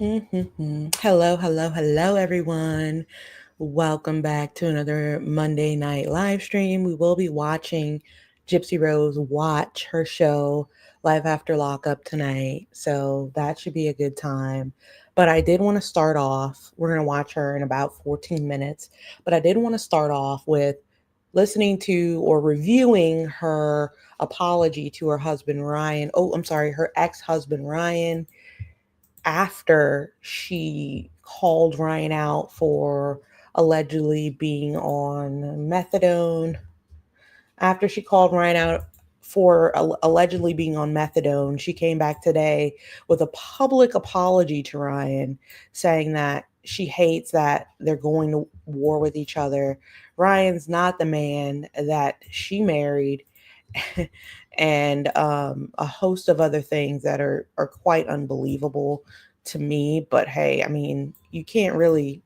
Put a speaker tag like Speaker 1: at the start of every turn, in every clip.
Speaker 1: Hello, hello, hello, everyone. Welcome back to another Monday night live stream. We will be watching Gypsy Rose watch her show Live After Lockup tonight. So that should be a good time. But I did want to start off, we're going to watch her in about 14 minutes. But I did want to start off with listening to or reviewing her apology to her husband, Ryan. Oh, I'm sorry, her ex husband, Ryan, after she called Ryan out for allegedly being on methadone. After she called Ryan out for allegedly being on methadone, she came back today with a public apology to Ryan, saying that she hates that they're going to war with each other. Ryan's not the man that she married. And a host of other things that are quite unbelievable to me. But hey, I mean, you can't really,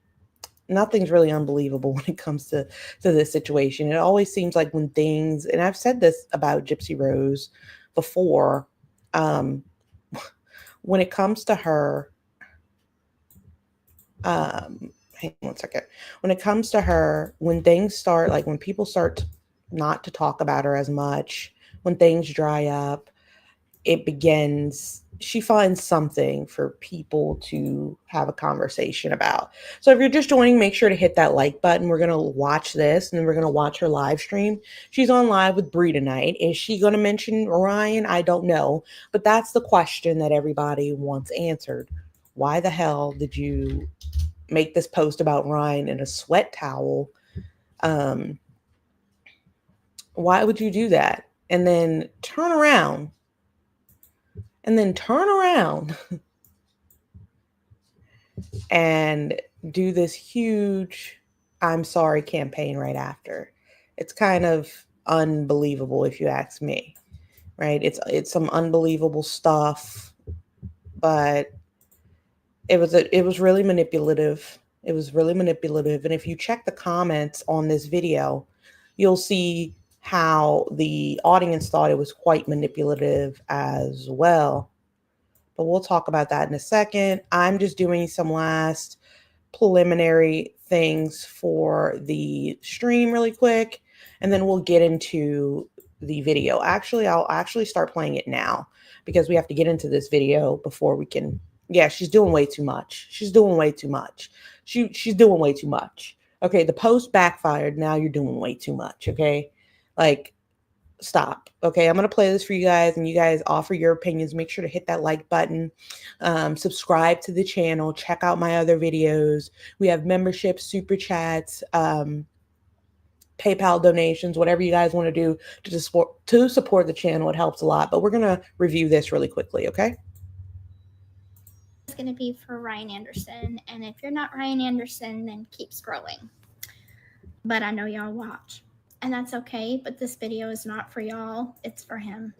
Speaker 1: nothing's really unbelievable when it comes to this situation. It always seems like when things, and I've said this about Gypsy Rose before, um, when it comes to her, hang on 1 second. When it comes to her, when things start, like when people start not to talk about her as much, when things dry up, it begins, she finds something for people to have a conversation about. So if you're just joining, make sure to hit that like button. We're going to watch this and then we're going to watch her live stream. She's on live with Bree tonight. Is she going to mention Ryan? I don't know. But that's the question that everybody wants answered. Why the hell did you make this post about Ryan in a sweat towel? Um, why would you do that? And then turn around and then turn around and do this huge I'm sorry campaign right after. It's kind of unbelievable if you ask me, right? It's some unbelievable stuff, but it was really manipulative. It was really manipulative. And if you check the comments on this video, you'll see how the audience thought it was quite manipulative as well. But we'll talk about that in a second. I'm just doing some last preliminary things for the stream really quick, and then we'll get into the video. Actually, I'll actually start playing it now because we have to get into this video before we can. Yeah, she's doing way too much. She's doing way too much. She's doing way too much. Okay, the post backfired. Now you're doing way too much. Okay, like stop. Okay, I'm gonna play this for you guys, and you guys offer your opinions. Make sure to hit that like button, subscribe to the channel, check out my other videos. We have memberships, super chats, PayPal donations, whatever you guys want to do to support the channel. It helps a lot. But we're gonna review this really quickly. Okay.
Speaker 2: Is going to be for Ryan Anderson. And if you're not Ryan Anderson, then keep scrolling. But I know y'all watch. And that's okay. But this video is not for y'all, it's for him.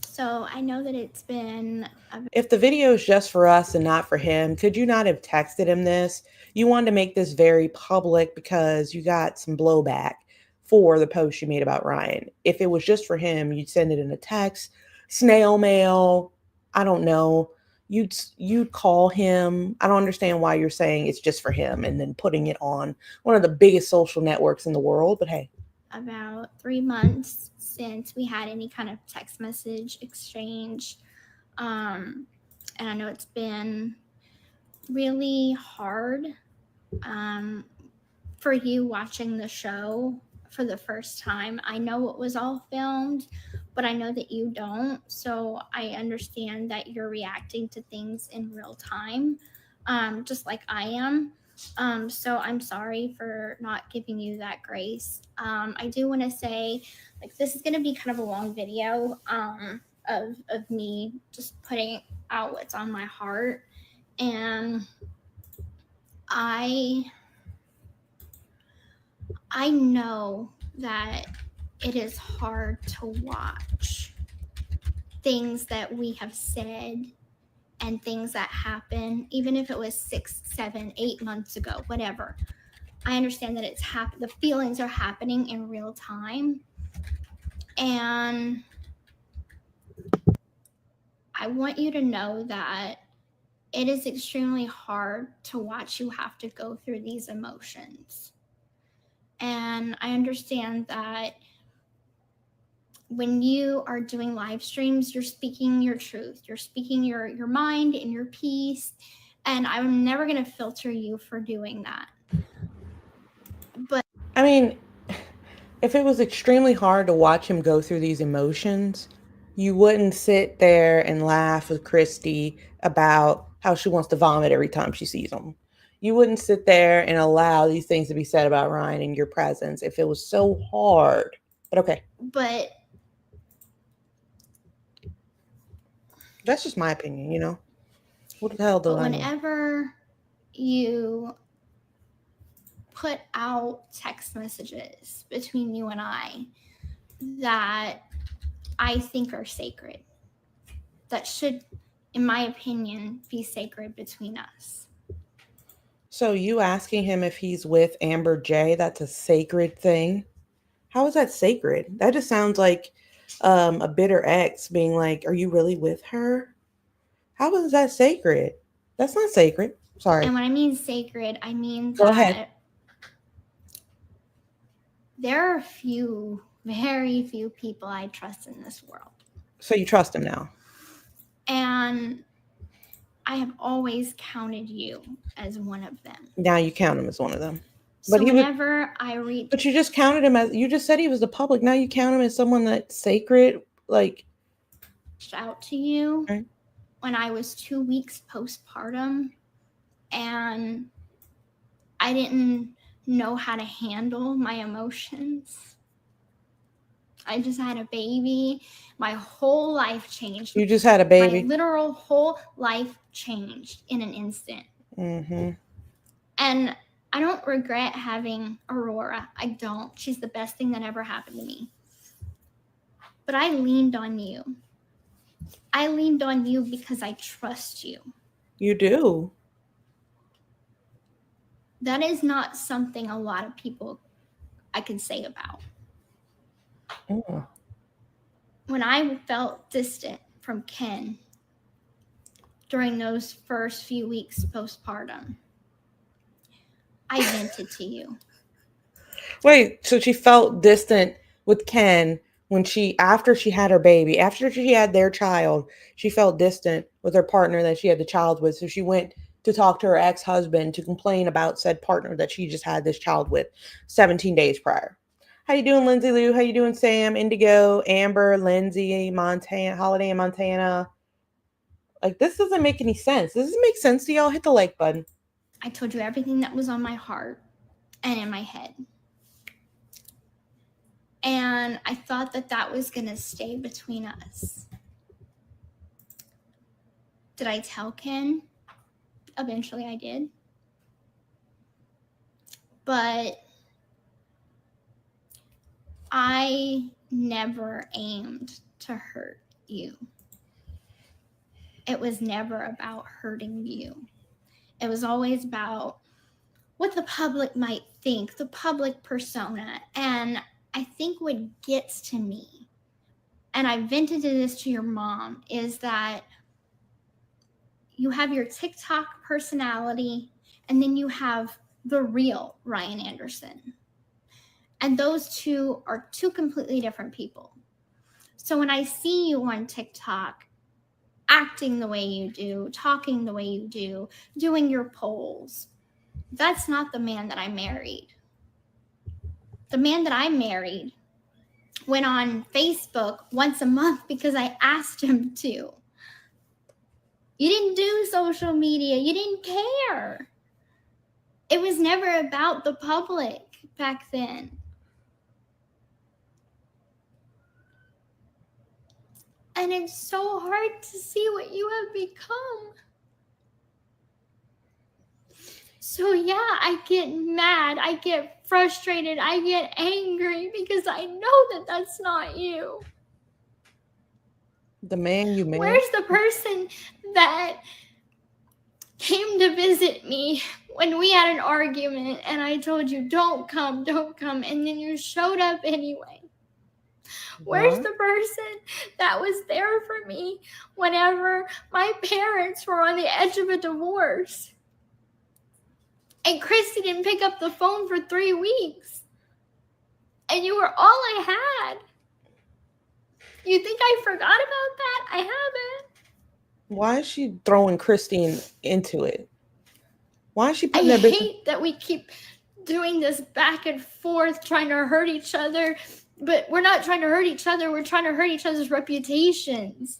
Speaker 2: So I know that it's been.
Speaker 1: If the video is just for us and not for him, could you not have texted him this? You wanted to make this very public because you got some blowback for the post you made about Ryan. If it was just for him, you'd send it in a text, snail mail, I don't know. You'd call him. I don't understand why you're saying it's just for him and then putting it on one of the biggest social networks in the world, but hey.
Speaker 2: About 3 months since we had any kind of text message exchange. And I know it's been really hard for you watching the show for the first time. I know it was all filmed, but I know that you don't. So I understand that you're reacting to things in real time, just like I am. So I'm sorry for not giving you that grace. I do want to say, like, this is going to be kind of a long video of me just putting out what's on my heart. And I know that it is hard to watch things that we have said and things that happen, even if it was 6, 7, 8 months ago, whatever. I understand that the feelings are happening in real time. And I want you to know that it is extremely hard to watch you have to go through these emotions. And I understand that when you are doing live streams, you're speaking your truth, you're speaking your mind and your peace. And I'm never going to filter you for doing that. But
Speaker 1: I mean, if it was extremely hard to watch him go through these emotions, you wouldn't sit there and laugh with Christy about how she wants to vomit every time she sees him. You wouldn't sit there and allow these things to be said about Ryan in your presence if it was so hard. But okay.
Speaker 2: But
Speaker 1: That's just my opinion, you know? What the hell do I know?
Speaker 2: whenever you put out text messages between you and I that I think are sacred, that should, in my opinion, be sacred between us.
Speaker 1: So you asking him if he's with Amber J, that's a sacred thing? How is that sacred? That just sounds like a bitter ex being like, "Are you really with her?" How is that sacred? That's not sacred. Sorry.
Speaker 2: And when I mean sacred, I mean
Speaker 1: Go ahead.
Speaker 2: that there are very few people I trust in this world.
Speaker 1: So you trust him now?
Speaker 2: And I have always counted you as one of them.
Speaker 1: Now you count him as one of them.
Speaker 2: So whenever I reach,
Speaker 1: but you just counted him as, you just said he was the public. Now you count him as someone that's sacred. Like,
Speaker 2: out to you
Speaker 1: right.
Speaker 2: When I was 2 weeks postpartum, and I didn't know how to handle my emotions. I just had a baby. My whole life changed.
Speaker 1: You just had a baby.
Speaker 2: My literal whole life changed in an instant.
Speaker 1: Mm-hmm.
Speaker 2: And I don't regret having Aurora. I don't. She's the best thing that ever happened to me. But I leaned on you. I leaned on you because I trust you.
Speaker 1: You do.
Speaker 2: That is not something a lot of people I can say about.
Speaker 1: Mm.
Speaker 2: When I felt distant from Ken during those first few weeks postpartum, I vented to you.
Speaker 1: Wait, so she felt distant with Ken when after she had her baby, after she had their child, she felt distant with her partner that she had the child with. So she went to talk to her ex-husband to complain about said partner that she just had this child with 17 days prior. How you doing, Lindsay Lou? How you doing, Sam, Indigo, Amber, Lindsay, Montana, Holiday in Montana? Like, this doesn't make any sense. Does this make sense to y'all? Hit the like button.
Speaker 2: I told you everything that was on my heart and in my head. And I thought that was going to stay between us. Did I tell Ken? Eventually I did. But I never aimed to hurt you. It was never about hurting you. It was always about what the public might think, the public persona. And I think what gets to me, and I vented this to your mom, is that you have your TikTok personality and then you have the real Ryan Anderson. And those two are two completely different people. So when I see you on TikTok acting the way you do, talking the way you do, doing your polls, that's not the man that I married. The man that I married went on Facebook once a month because I asked him to. You didn't do social media. You didn't care. It was never about the public back then. And it's so hard to see what you have become. So yeah, I get mad, I get frustrated, I get angry because I know that that's not you.
Speaker 1: The man you married?
Speaker 2: Where's the person that came to visit me when we had an argument and I told you, don't come, and then you showed up anyway? Where's
Speaker 1: What?
Speaker 2: the person that was there for me whenever my parents were on the edge of a divorce? And Christy didn't pick up the phone for 3 weeks. And you were all I had. You think I forgot about that? I haven't.
Speaker 1: Why is she throwing Christine into it? Why is she
Speaker 2: I
Speaker 1: putting that business?
Speaker 2: hate that we keep doing this back and forth, trying to hurt each other. But we're not trying to hurt each other. We're trying to hurt each other's reputations.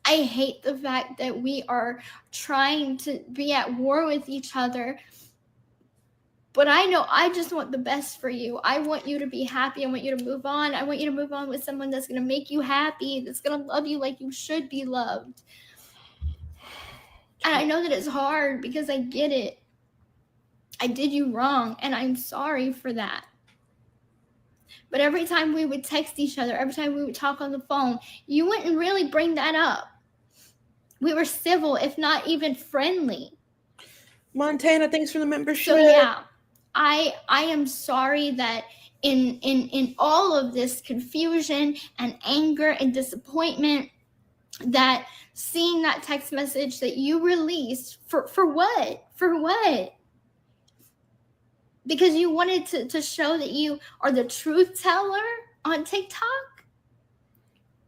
Speaker 2: I hate the fact that we are trying to be at war with each other. But I know I just want the best for you. I want you to be happy. I want you to move on. I want you to move on with someone that's going to make you happy, that's going to love you like you should be loved. And I know that it's hard because I get it. I did you wrong, and I'm sorry for that. But every time we would text each other, every time we would talk on the phone, you wouldn't really bring that up. We were civil, if not even friendly.
Speaker 1: Montana, thanks for the membership.
Speaker 2: So yeah, I am sorry that in all of this confusion and anger and disappointment, that seeing that text message that you released for what? For what? Because you wanted to show that you are the truth teller on TikTok?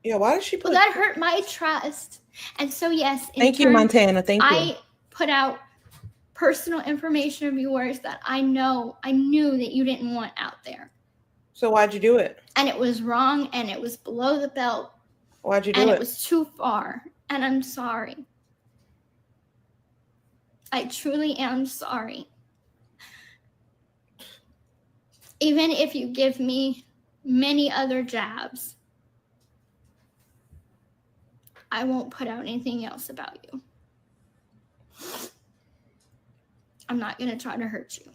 Speaker 1: Yeah, why did she put
Speaker 2: Well, that hurt my trust. And so yes,
Speaker 1: Thank you, Montana. Thank you.
Speaker 2: I put out personal information of yours that I knew that you didn't want out there.
Speaker 1: So why'd you do it?
Speaker 2: And it was wrong, and it was below the belt.
Speaker 1: Why'd you do it?
Speaker 2: And it was too far, and I'm sorry. I truly am sorry. Even if you give me many other jabs, I won't put out anything else about you. I'm not going to try to hurt you.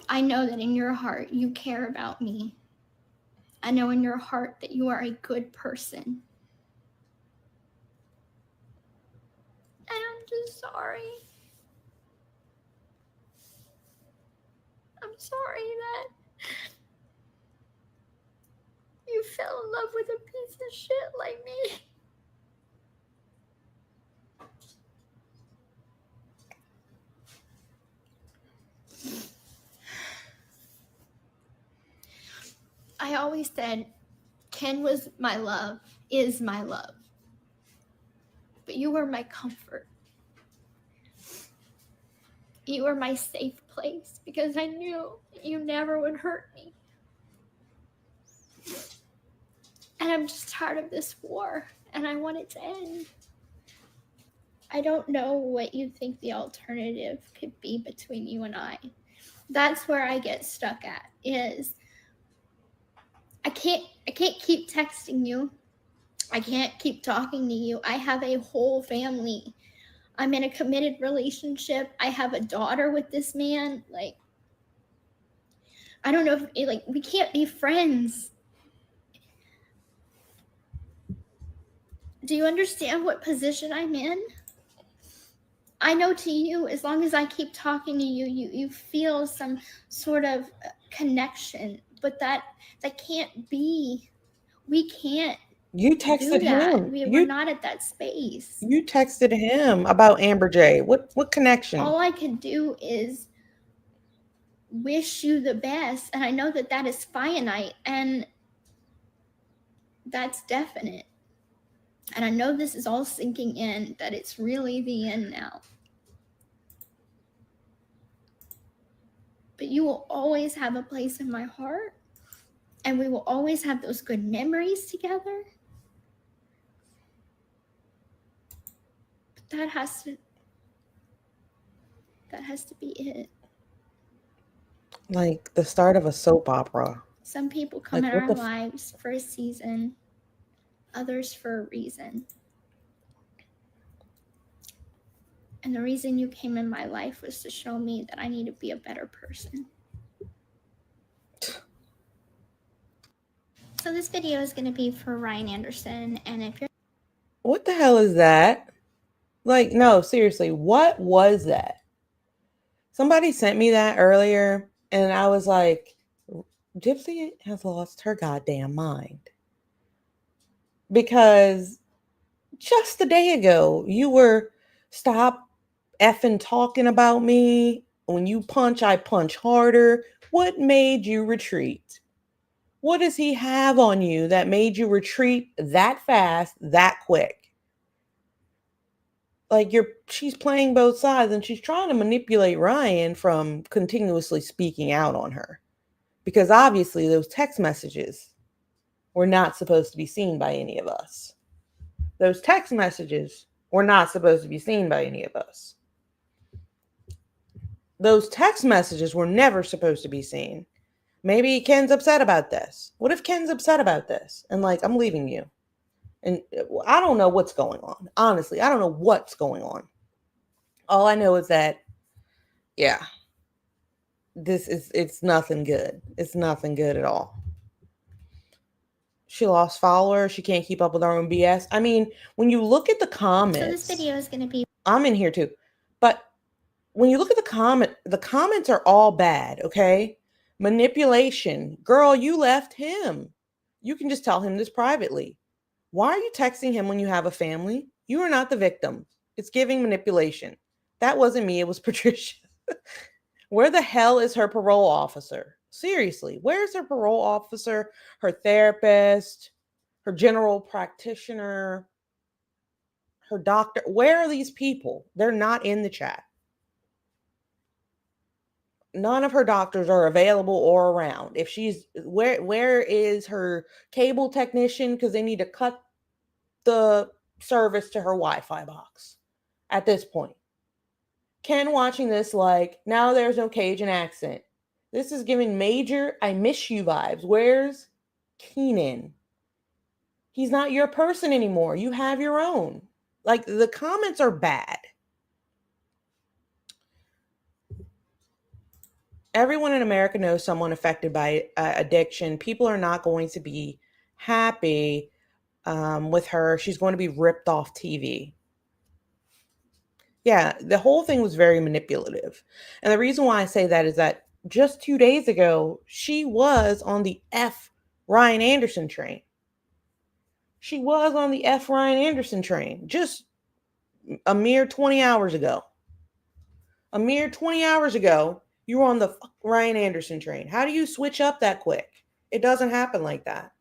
Speaker 2: I know that in your heart you care about me. I know in your heart that you are a good person. And I'm just sorry. I'm sorry that you fell in love with a piece of shit like me. I always said Ken was my love, is my love. But you were my comfort. You were my safe place because I knew you never would hurt me. And I'm just tired of this war, and I want it to end. I don't know what you think the alternative could be between you and I. That's where I get stuck at, is I can't keep texting you. I can't keep talking to you. I have a whole family. I'm in a committed relationship. I have a daughter with this man. Like, I don't know if, like, we can't be friends. Do you understand what position I'm in? I know to you, as long as I keep talking to you, you feel some sort of connection, but that can't be. We can't.
Speaker 1: You texted him.
Speaker 2: We're not at that space.
Speaker 1: You texted him about Amber J. What connection?
Speaker 2: All I can do is wish you the best, and I know that is finite, and that's definite. And I know this is all sinking in, that it's really the end now. But you will always have a place in my heart, and we will always have those good memories together. But that has to be it.
Speaker 1: Like the start of a soap opera.
Speaker 2: Some people come in our lives for a season, others for a reason. And the reason you came in my life was to show me that I need to be a better person. So this video is going to be for Ryan Anderson, and if you're...
Speaker 1: What the hell is that? Like, no, seriously, what was that? Somebody sent me that earlier, And I was like, Gypsy has lost her goddamn mind. Because just a day ago, you were stop effing talking about me. When you punch, I punch harder. What made you retreat? What does he have on you that made you retreat that fast, that quick? Like she's playing both sides and she's trying to manipulate Ryan from continuously speaking out on her. Because obviously those text messages were not supposed to be seen by any of us. Those text messages were not supposed to be seen by any of us. Those text messages were never supposed to be seen. Maybe Ken's upset about this. What if Ken's upset about this? And like, I'm leaving you. And I don't know what's going on. Honestly, I don't know what's going on. All I know is that, yeah, it's nothing good. It's nothing good at all. She lost followers. She can't keep up with her own BS. I mean, when you look at the comments,
Speaker 2: So this video is going to be.
Speaker 1: I'm in here too, but when you look at the comments are all bad. Okay, manipulation. Girl, you left him. You can just tell him this privately. Why are you texting him when you have a family? You are not the victim. It's giving manipulation. That wasn't me. It was Patricia. Where the hell is her parole officer? Seriously, where's her parole officer, her therapist, her general practitioner, her doctor? Where are these people? They're not in the chat. None of her doctors are available or around. If she's where is her cable technician? Because they need to cut the service to her Wi-Fi box at this point. Ken watching this like, now there's no Cajun accent. This is giving major I miss you vibes. Where's Keenan? He's not your person anymore. You have your own. Like, the comments are bad. Everyone in America knows someone affected by addiction. People are not going to be happy with her. She's going to be ripped off TV. Yeah, the whole thing was very manipulative. And the reason why I say that is that just 2 days ago, she was on the F Ryan Anderson train. She was on the F Ryan Anderson train just a mere 20 hours ago. A mere 20 hours ago, you were on the Ryan Anderson train. How do you switch up that quick? It doesn't happen like that.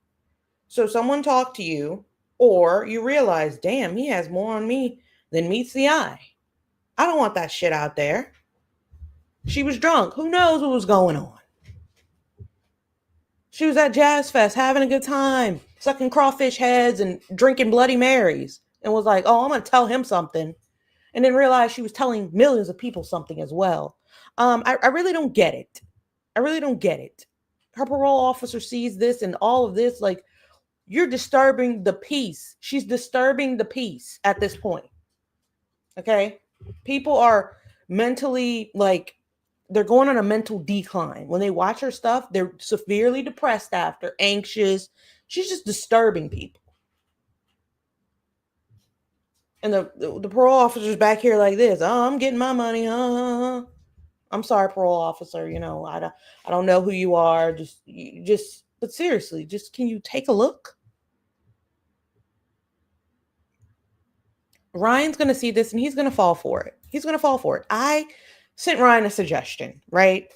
Speaker 1: So someone talked to you, or you realize, damn, he has more on me than meets the eye. I don't want that shit out there. She was drunk. Who knows what was going on? She was at Jazz Fest having a good time, sucking crawfish heads and drinking Bloody Marys, and was like, oh, I'm going to tell him something. And then realized she was telling millions of people something as well. I really don't get it. I really don't get it. Her parole officer sees this and all of this, like, you're disturbing the peace. She's disturbing the peace at this point. Okay? People are mentally, like, they're going on a mental decline. When they watch her stuff, they're severely depressed after, anxious. She's just disturbing people. And the parole officer's back here like this. Oh, I'm getting my money. I'm sorry, parole officer. You know, I don't know who you are. But seriously, just can you take a look? Ryan's going to see this and he's going to fall for it. He's going to fall for it. I sent Ryan a suggestion, right?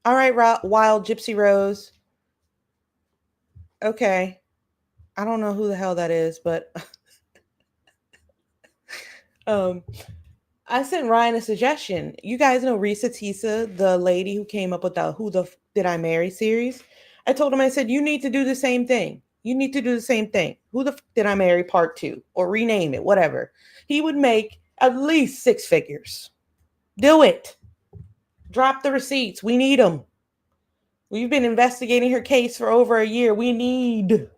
Speaker 1: All right, Wild Gypsy Rose. Okay. I don't know who the hell that is, but I sent Ryan a suggestion. You guys know Risa Tisa, the lady who came up with the Who the Did I Marry series? I told him, I said, you need to do the same thing. You need to do the same thing. Who the Did I Marry Part 2? Or rename it, whatever. He would make at least 6 figures. Do it. Drop the receipts. We need them. We've been investigating her case for over a year. We need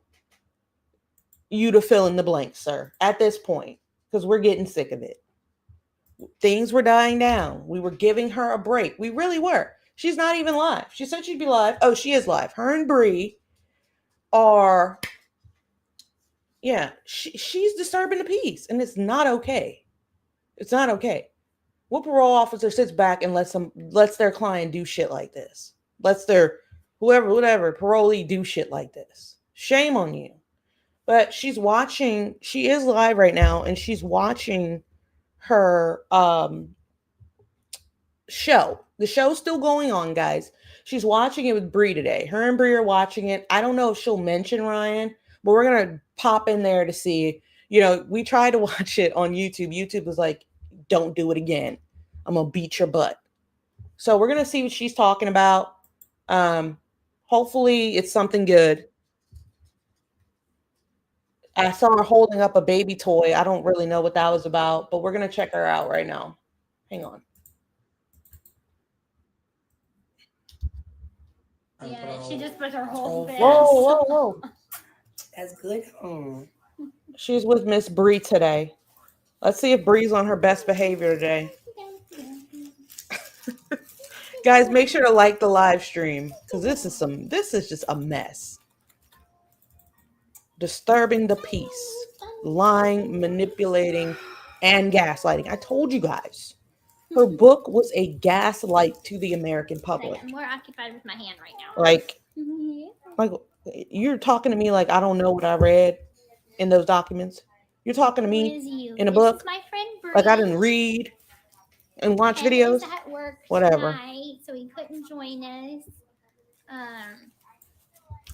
Speaker 1: you to fill in the blanks, sir, at this point, because we're getting sick of it. Things were dying down. We were giving her a break. We really were. She's not even live. She said she'd be live. Oh, she is live. Her and Bree are, yeah, she's disturbing the peace, and it's not okay. It's not okay. What parole officer sits back and lets their client do shit like this? Lets their whoever, whatever, parolee do shit like this. Shame on you. But she's watching, she is live right now, and she's watching her show. The show's still going on, guys. She's watching it with Bree today. Her and Bree are watching it. I don't know if she'll mention Ryan, but we're gonna pop in there to see. We tried to watch it on YouTube. YouTube was like, "Don't do it again. I'm gonna beat your butt." So we're gonna see what she's talking about. Um, Hopefully it's something good. I saw her holding up a baby toy. I don't really know what that was about, but we're gonna check her out right now. Hang on.
Speaker 2: Yeah, she just put her whole fist.
Speaker 1: Whoa, whoa, whoa.
Speaker 3: That's good.
Speaker 1: She's with Miss Bree today. Let's see if Bree's on her best behavior today. Guys, make sure to like the live stream because this is just a mess. Disturbing the peace, lying, manipulating, and gaslighting. I told you guys. Her book was a gaslight to the American public.
Speaker 2: I'm more occupied with my hand right now.
Speaker 1: Like you're talking to me like I don't know what I read in those documents. You're talking to me in a book.
Speaker 2: This is my friend Bree.
Speaker 1: Like I didn't read and watch videos.
Speaker 2: At work
Speaker 1: whatever.
Speaker 2: Tonight, so he couldn't join us.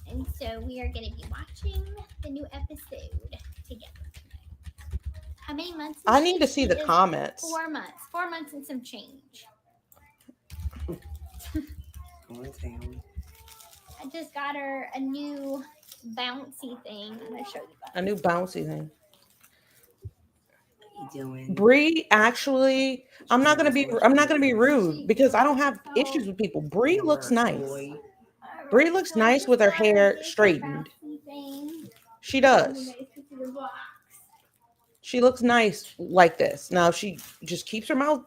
Speaker 2: And so we are going to be watching the new episode together tonight. How many months?
Speaker 1: I need to see the comments.
Speaker 2: 4 months. 4 months and some change. I just got her a new bouncy thing. I'm going to show you that.
Speaker 1: A new bouncy thing.
Speaker 3: What are you doing?
Speaker 1: Bree, actually, I'm not gonna be rude because I don't have issues with people. Bree looks nice. Bree looks nice with her hair straightened. She does. She looks nice like this. Now, if she just keeps her mouth,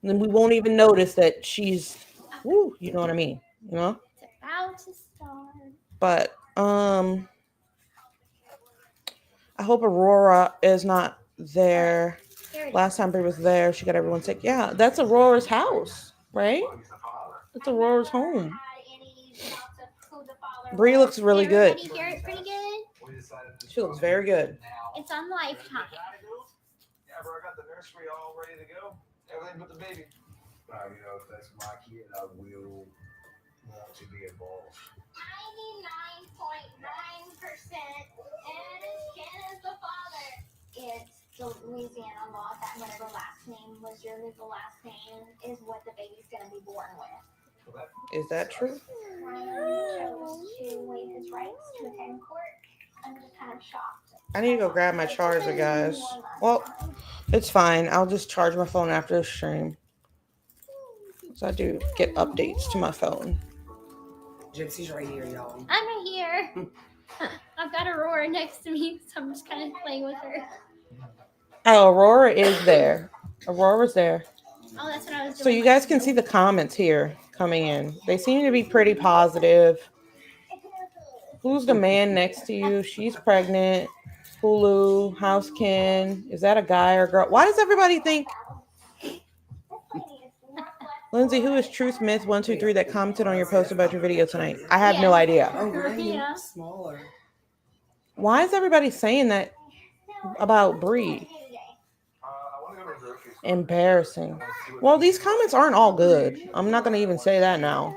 Speaker 1: then we won't even notice that she's, woo, you know what I mean? You know?
Speaker 2: It's about to start.
Speaker 1: But, I hope Aurora is not there. Last time Bree was there, she got everyone sick. Yeah, that's Aurora's house, right? That's Aurora's home. Bree looks really good.
Speaker 2: Everybody hear it pretty good?
Speaker 1: She looks very good.
Speaker 2: It's on Lifetime.
Speaker 4: Yeah, bro, I got the nursery all ready to go. Everything but the baby. If that's my kid, I will want to be involved.
Speaker 2: 99.9%, and as Ken is the father. It's the Louisiana law that whatever last name was your legal last name is what the baby's going to be born with.
Speaker 1: Is that true?
Speaker 2: Ryan chose to waive his rights to attend court. I'm just kind of shocked.
Speaker 1: I need to go grab my charger, guys. Well, it's fine. I'll just charge my phone after the stream. So I do get updates to my phone.
Speaker 3: Gypsy's right here, y'all.
Speaker 2: I'm right here. I've got Aurora next to me, so I'm just kind of playing with her.
Speaker 1: Oh, Aurora is there. Aurora's there.
Speaker 2: Oh, that's what I was doing.
Speaker 1: So you guys can see the comments here coming in. They seem to be pretty positive. Who's the man next to you? She's pregnant. Hulu, Housekin. Is that a guy or girl? Why does everybody think? Lindsay, who is Truth Myth 123 that commented on your post about your video tonight? I have no idea.
Speaker 3: Oh, really?
Speaker 2: Yeah.
Speaker 3: Smaller.
Speaker 1: Why is everybody saying that about Bree? Embarrassing. Well, these comments aren't all good. I'm not going to even say that now.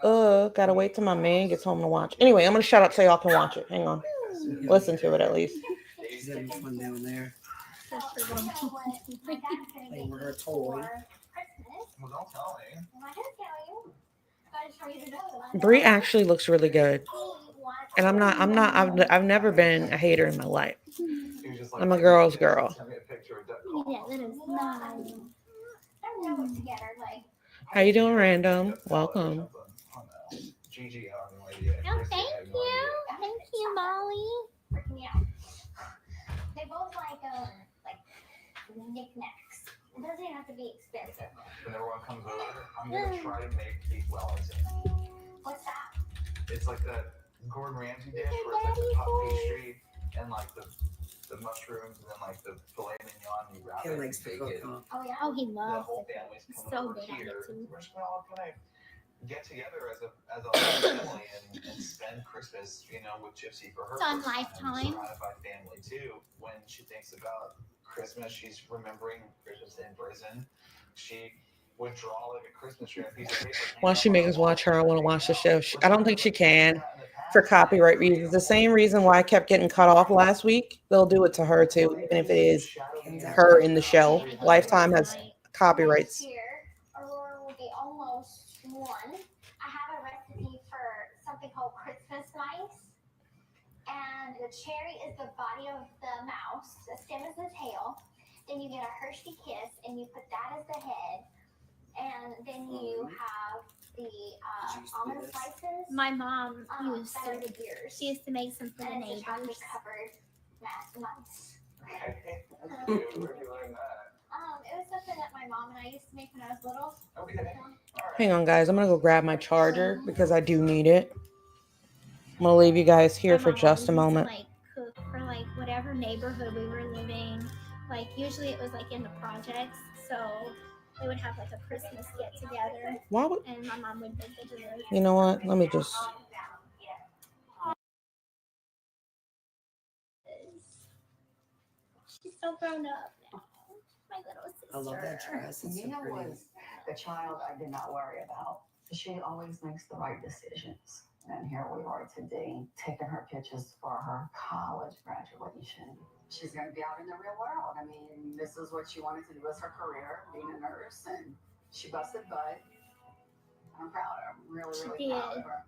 Speaker 1: Gotta wait till my man gets home to watch. Anyway, I'm going to shut up so y'all can watch it. Hang on. Listen to it at least.
Speaker 3: She's having fun down there. Playing with her toy.
Speaker 4: Well, don't tell me.
Speaker 1: Bree actually looks really good. And I've never been a hater in my life. I'm a girl's girl. How you doing, Random? Welcome.
Speaker 2: Oh, thank you. Thank you, Molly. They both like knickknacks. It doesn't have to be expensive.
Speaker 4: When everyone comes over, I'm going to try to make beef Wellington.
Speaker 2: What's that?
Speaker 4: It's like that Gordon Ramsay dish where it's like the puff pastry and like the the mushrooms and then like the filet mignon, you wrap
Speaker 3: He
Speaker 4: it,
Speaker 3: likes to
Speaker 4: bake
Speaker 3: cook,
Speaker 4: it.
Speaker 3: huh?
Speaker 2: Oh yeah. Oh, he
Speaker 4: The
Speaker 2: loves
Speaker 4: whole
Speaker 2: it.
Speaker 4: family's
Speaker 2: He's
Speaker 4: coming
Speaker 2: so
Speaker 4: over
Speaker 2: good at
Speaker 4: here.
Speaker 2: it too.
Speaker 4: We're just gonna all kind of get together as a family and spend Christmas, you know, with Gypsy for her
Speaker 2: It's on
Speaker 4: first time,
Speaker 2: Lifetime.
Speaker 4: surrounded by family too. When she thinks about Christmas, she's remembering Christmas in prison. She would draw like a Christmas tree on a piece of paper.
Speaker 1: Why she make us watch her? I want to watch the show. I don't think she can for copyright reasons. The same reason why I kept getting cut off last week. They'll do it to her too, even if it is her in the show. Lifetime has copyrights.
Speaker 2: Next year, Aurora will be almost 1. I have a recipe for something called Christmas mice. And the cherry is the body of the mouse, the stem is the tail. Then you get a Hershey Kiss, and you put that as the head. And then you have the almond slices. My mom used to. She used to make some for the neighbors. Covered mice.
Speaker 4: Where did you learn that?
Speaker 2: It was something that my mom and I used to make when I was little.
Speaker 4: Okay. All right.
Speaker 1: Hang on, guys. I'm going to go grab my charger because I do need it. I'm going to leave you guys here for just a moment.
Speaker 2: Like cook for like whatever neighborhood we were living. Like usually it was like in the projects, so they would have like a Christmas get together.
Speaker 1: Why would,
Speaker 2: and my mom would make the dinner.
Speaker 1: you know what? Let me just.
Speaker 2: She's so grown up now. My little sister.
Speaker 3: I love that dress. It's so
Speaker 5: Mia
Speaker 3: pretty.
Speaker 5: was the child I did not worry about. She always makes the right decisions. And here we are today, taking her pictures for her college graduation. She's going to be out in the real world. I mean, this is what she wanted to do as her career, being a nurse, and she busted butt. I'm proud of her. I'm really, really proud of her.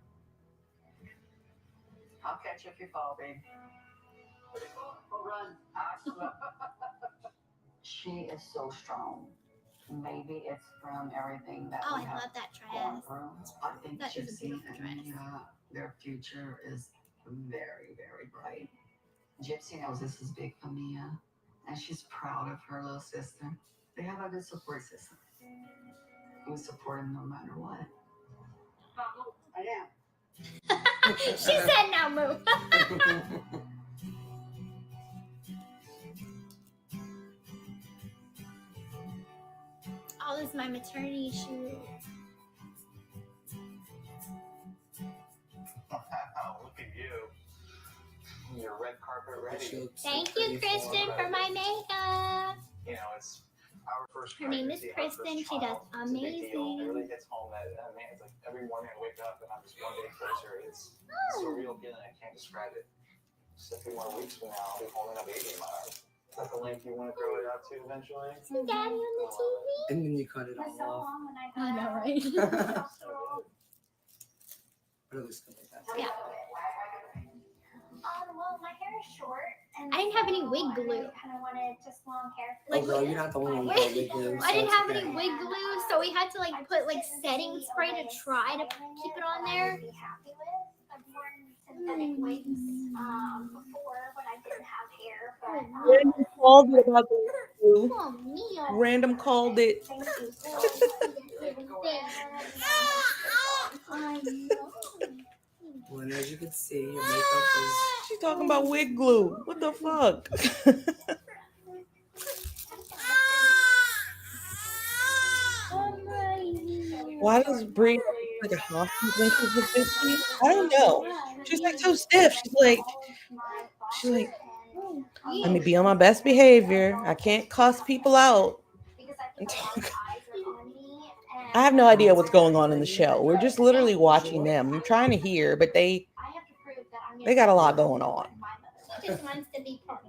Speaker 5: I'll catch you if you fall, babe. Run. She is so strong. Maybe it's from everything that we
Speaker 2: I
Speaker 5: have
Speaker 2: love that
Speaker 5: gone
Speaker 2: dress.
Speaker 5: through. I think
Speaker 2: That is a
Speaker 5: Gypsy
Speaker 2: beautiful
Speaker 5: and
Speaker 2: dress.
Speaker 5: their future is very, very bright. Gypsy knows this is big for Mia, and she's proud of her little sister. They have a good support system. We support them no matter what. I am.
Speaker 2: She said now move. Oh, this is my maternity shoot.
Speaker 4: Look at you. You're red carpet ready.
Speaker 2: Thank you, Kristen, for my makeup.
Speaker 4: You know, it's our first.
Speaker 2: Her name is Kristen. She does amazing.
Speaker 4: It really hits home that man, it's like every morning I wake up and I'm just one day closer. It's a surreal feeling. I can't describe it. Just a few more weeks from now, I'll be holding a baby in my arms. Is that the length you want to grow it out to eventually?
Speaker 2: See Daddy on the TV.
Speaker 3: And then you cut it all off.
Speaker 2: I know, right?
Speaker 3: But it looks good like that.
Speaker 2: Yeah.
Speaker 6: Well, my hair is short. And
Speaker 2: I didn't have any wig glue.
Speaker 6: I kind of wanted just long hair.
Speaker 3: Oh, girl, you're not the only one with wig glue.
Speaker 2: I didn't
Speaker 3: so
Speaker 2: have
Speaker 3: it's
Speaker 2: any
Speaker 3: okay.
Speaker 2: wig glue, so we had to like put like setting spray to try to keep it on there.
Speaker 6: Be happy with. I've worn synthetic wigs before when I didn't have hair, but
Speaker 1: Random called it about the glue.
Speaker 2: Oh, Mia.
Speaker 1: Random called it.
Speaker 6: thank you so
Speaker 2: I know.
Speaker 3: Well, and as you can see, your makeup is.
Speaker 1: She's talking about wig glue. What the fuck? Why does Brie look like a hostage when she's with 50? I don't know. She's like so stiff. She's like, let me be on my best behavior. I can't cuss people out and talk. I have no idea what's going on in the show. We're just literally watching them. I'm trying to hear, but they got a lot going on.
Speaker 2: She just wants to be part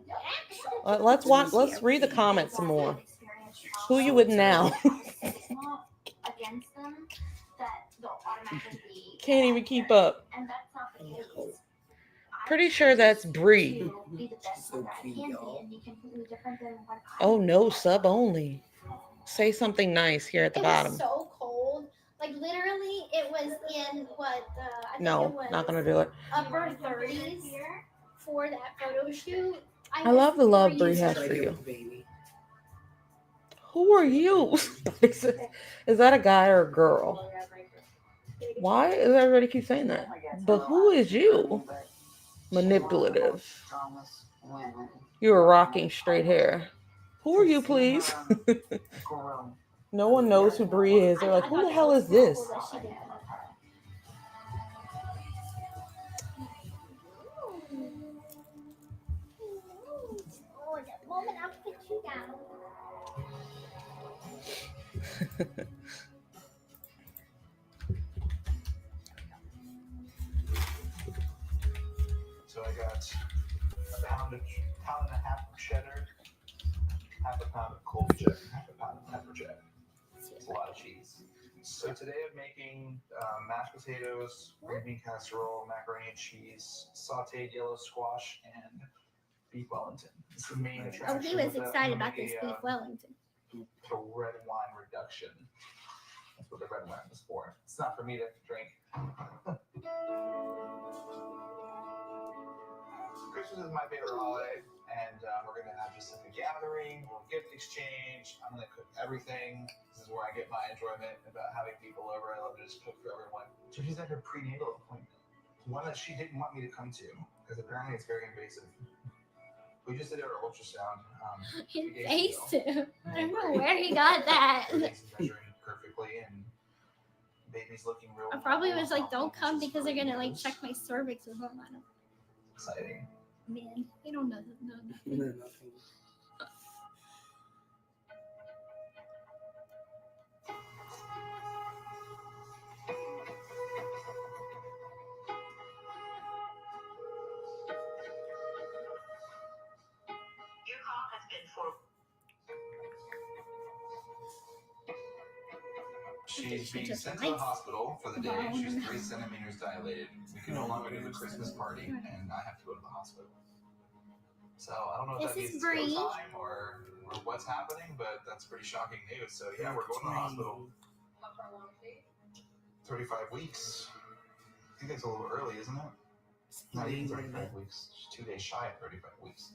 Speaker 2: of it.
Speaker 1: Let's read the comments some more. Who you with now?
Speaker 6: against them that they'll automatically be.
Speaker 1: Can't even keep up.
Speaker 6: And that's not the case.
Speaker 1: Pretty sure that's Brie.
Speaker 6: To be the best
Speaker 3: So
Speaker 6: that I
Speaker 3: cute,
Speaker 6: can be
Speaker 3: y'all.
Speaker 6: and be completely different than what I
Speaker 1: Oh no, sub only. Say something nice here at the
Speaker 2: It
Speaker 1: bottom.
Speaker 2: was so cold. Like literally, it was in what? I think it
Speaker 1: No,
Speaker 2: was
Speaker 1: not gonna do it.
Speaker 2: upper 30s for that photo shoot.
Speaker 1: I love the love Brie
Speaker 2: freezing.
Speaker 1: has
Speaker 3: Right
Speaker 1: for
Speaker 3: here
Speaker 1: you.
Speaker 3: with the baby.
Speaker 1: Who are you? Is that a guy or a girl? Why does everybody keep saying that? But who is you? manipulative.
Speaker 5: Strongest women.
Speaker 1: You were rocking straight hair. Who are you, please?
Speaker 5: Gorilla.
Speaker 1: No one knows who Brie is. They're like, who the hell is this?
Speaker 2: That she did that.
Speaker 6: Oh, the moment I'll put you down.
Speaker 4: So I got pound and a half of cheddar, half a pound of Colby cheddar, half a pound of pepper jack. It's a lot of cheese. So today I'm making mashed potatoes, green bean casserole, macaroni and cheese, sauteed yellow squash, and beef Wellington. It's the main
Speaker 2: Oh,
Speaker 4: attraction.
Speaker 2: he was
Speaker 4: with that.
Speaker 2: excited
Speaker 4: I'm gonna
Speaker 2: about this
Speaker 4: make
Speaker 2: beef Wellington.
Speaker 4: a red wine reduction. That's what the red wine is for. It's not for me to drink. Christmas is my favorite holiday, and we're gonna have just like a gathering, a little gift exchange. I'm gonna cook everything. This is where I get my enjoyment about having people over. I love to just cook for everyone. So she's at her prenatal appointment, one that she didn't want me to come to because apparently it's very invasive. We just did our ultrasound. 2 days ago.
Speaker 2: Invasive. I don't know where he got that.
Speaker 4: Everything's measuring perfectly, and baby's looking real.
Speaker 2: I probably was like,
Speaker 4: normal,
Speaker 2: don't come
Speaker 4: which is
Speaker 2: because they're gonna like
Speaker 4: great
Speaker 2: check my cervix or something. I don't.
Speaker 4: exciting.
Speaker 2: Man, they don't know nothing.
Speaker 3: No, nothing.
Speaker 5: Your call has been for.
Speaker 4: She's being
Speaker 2: just
Speaker 4: sent to the
Speaker 2: likes
Speaker 4: hospital for the day.
Speaker 2: bone
Speaker 4: She's
Speaker 2: and-
Speaker 4: 3 centimeters dilated. We can no longer do the Christmas party, and I have to go to the hospital. So I don't know if
Speaker 2: This
Speaker 4: that
Speaker 2: is
Speaker 4: means it's
Speaker 2: Bree.
Speaker 4: go time or what's happening, but that's pretty shocking news. So yeah, we're going to the hospital. 35 weeks. I think that's a little early, isn't it? Not even 35 weeks. Just 2 days shy of 35 weeks.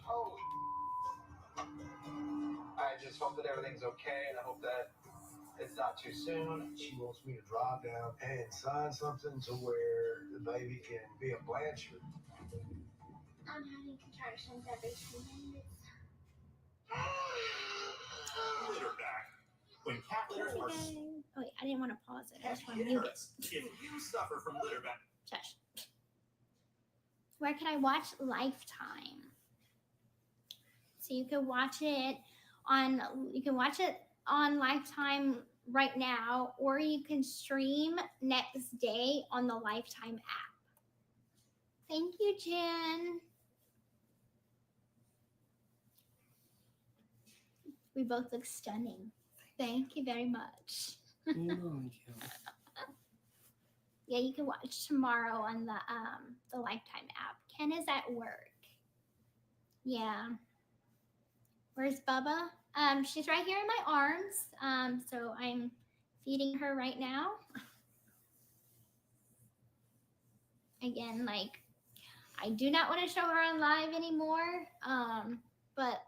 Speaker 4: Oh. I just hope that everything's okay, and I hope that it's not too soon.
Speaker 7: She wants me to drop down and sign something to where the baby can be a Blanchard.
Speaker 6: I'm having contractions every 2 minutes.
Speaker 8: Litter back. When cat litters are
Speaker 2: Oh wait, I didn't want to pause it. I just want to
Speaker 8: it
Speaker 2: mute it.
Speaker 8: hurts. If you suffer from litter back,
Speaker 2: Shush. Where can I watch Lifetime? So you can watch it on Lifetime right now, or you can stream next day on the Lifetime app. Thank you, Jen. We both look stunning. Thank you very much. Yeah, you can watch tomorrow on the Lifetime app. Ken is at work. Yeah. Where's Bubba? She's right here in my arms. So I'm feeding her right now. Again, like, I do not want to show her on live anymore. But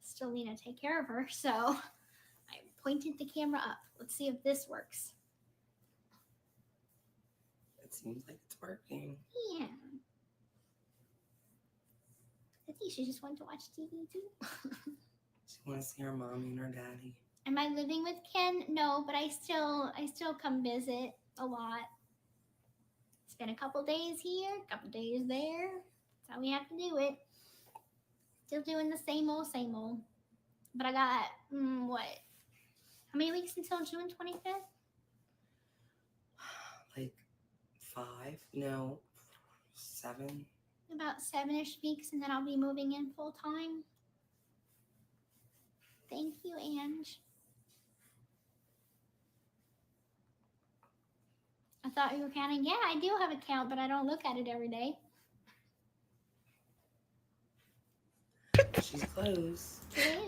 Speaker 2: still need to take care of her. So I pointed the camera up. Let's see if this works.
Speaker 3: It seems like it's working.
Speaker 2: Yeah. I think she just wanted to watch TV too.
Speaker 3: She wants to see her mommy and her daddy.
Speaker 2: Am I living with Ken? No, but I still come visit a lot. Spend a couple days here, a couple days there. That's how we have to do it. Still doing the same old. But I got what? How many weeks until June 25th?
Speaker 3: Like 5? No, 7.
Speaker 2: About 7-ish weeks, and then I'll be moving in full time. Thank you, Ange. I thought you were counting. Yeah, I do have a count, but I don't look at it every day.
Speaker 3: She's close.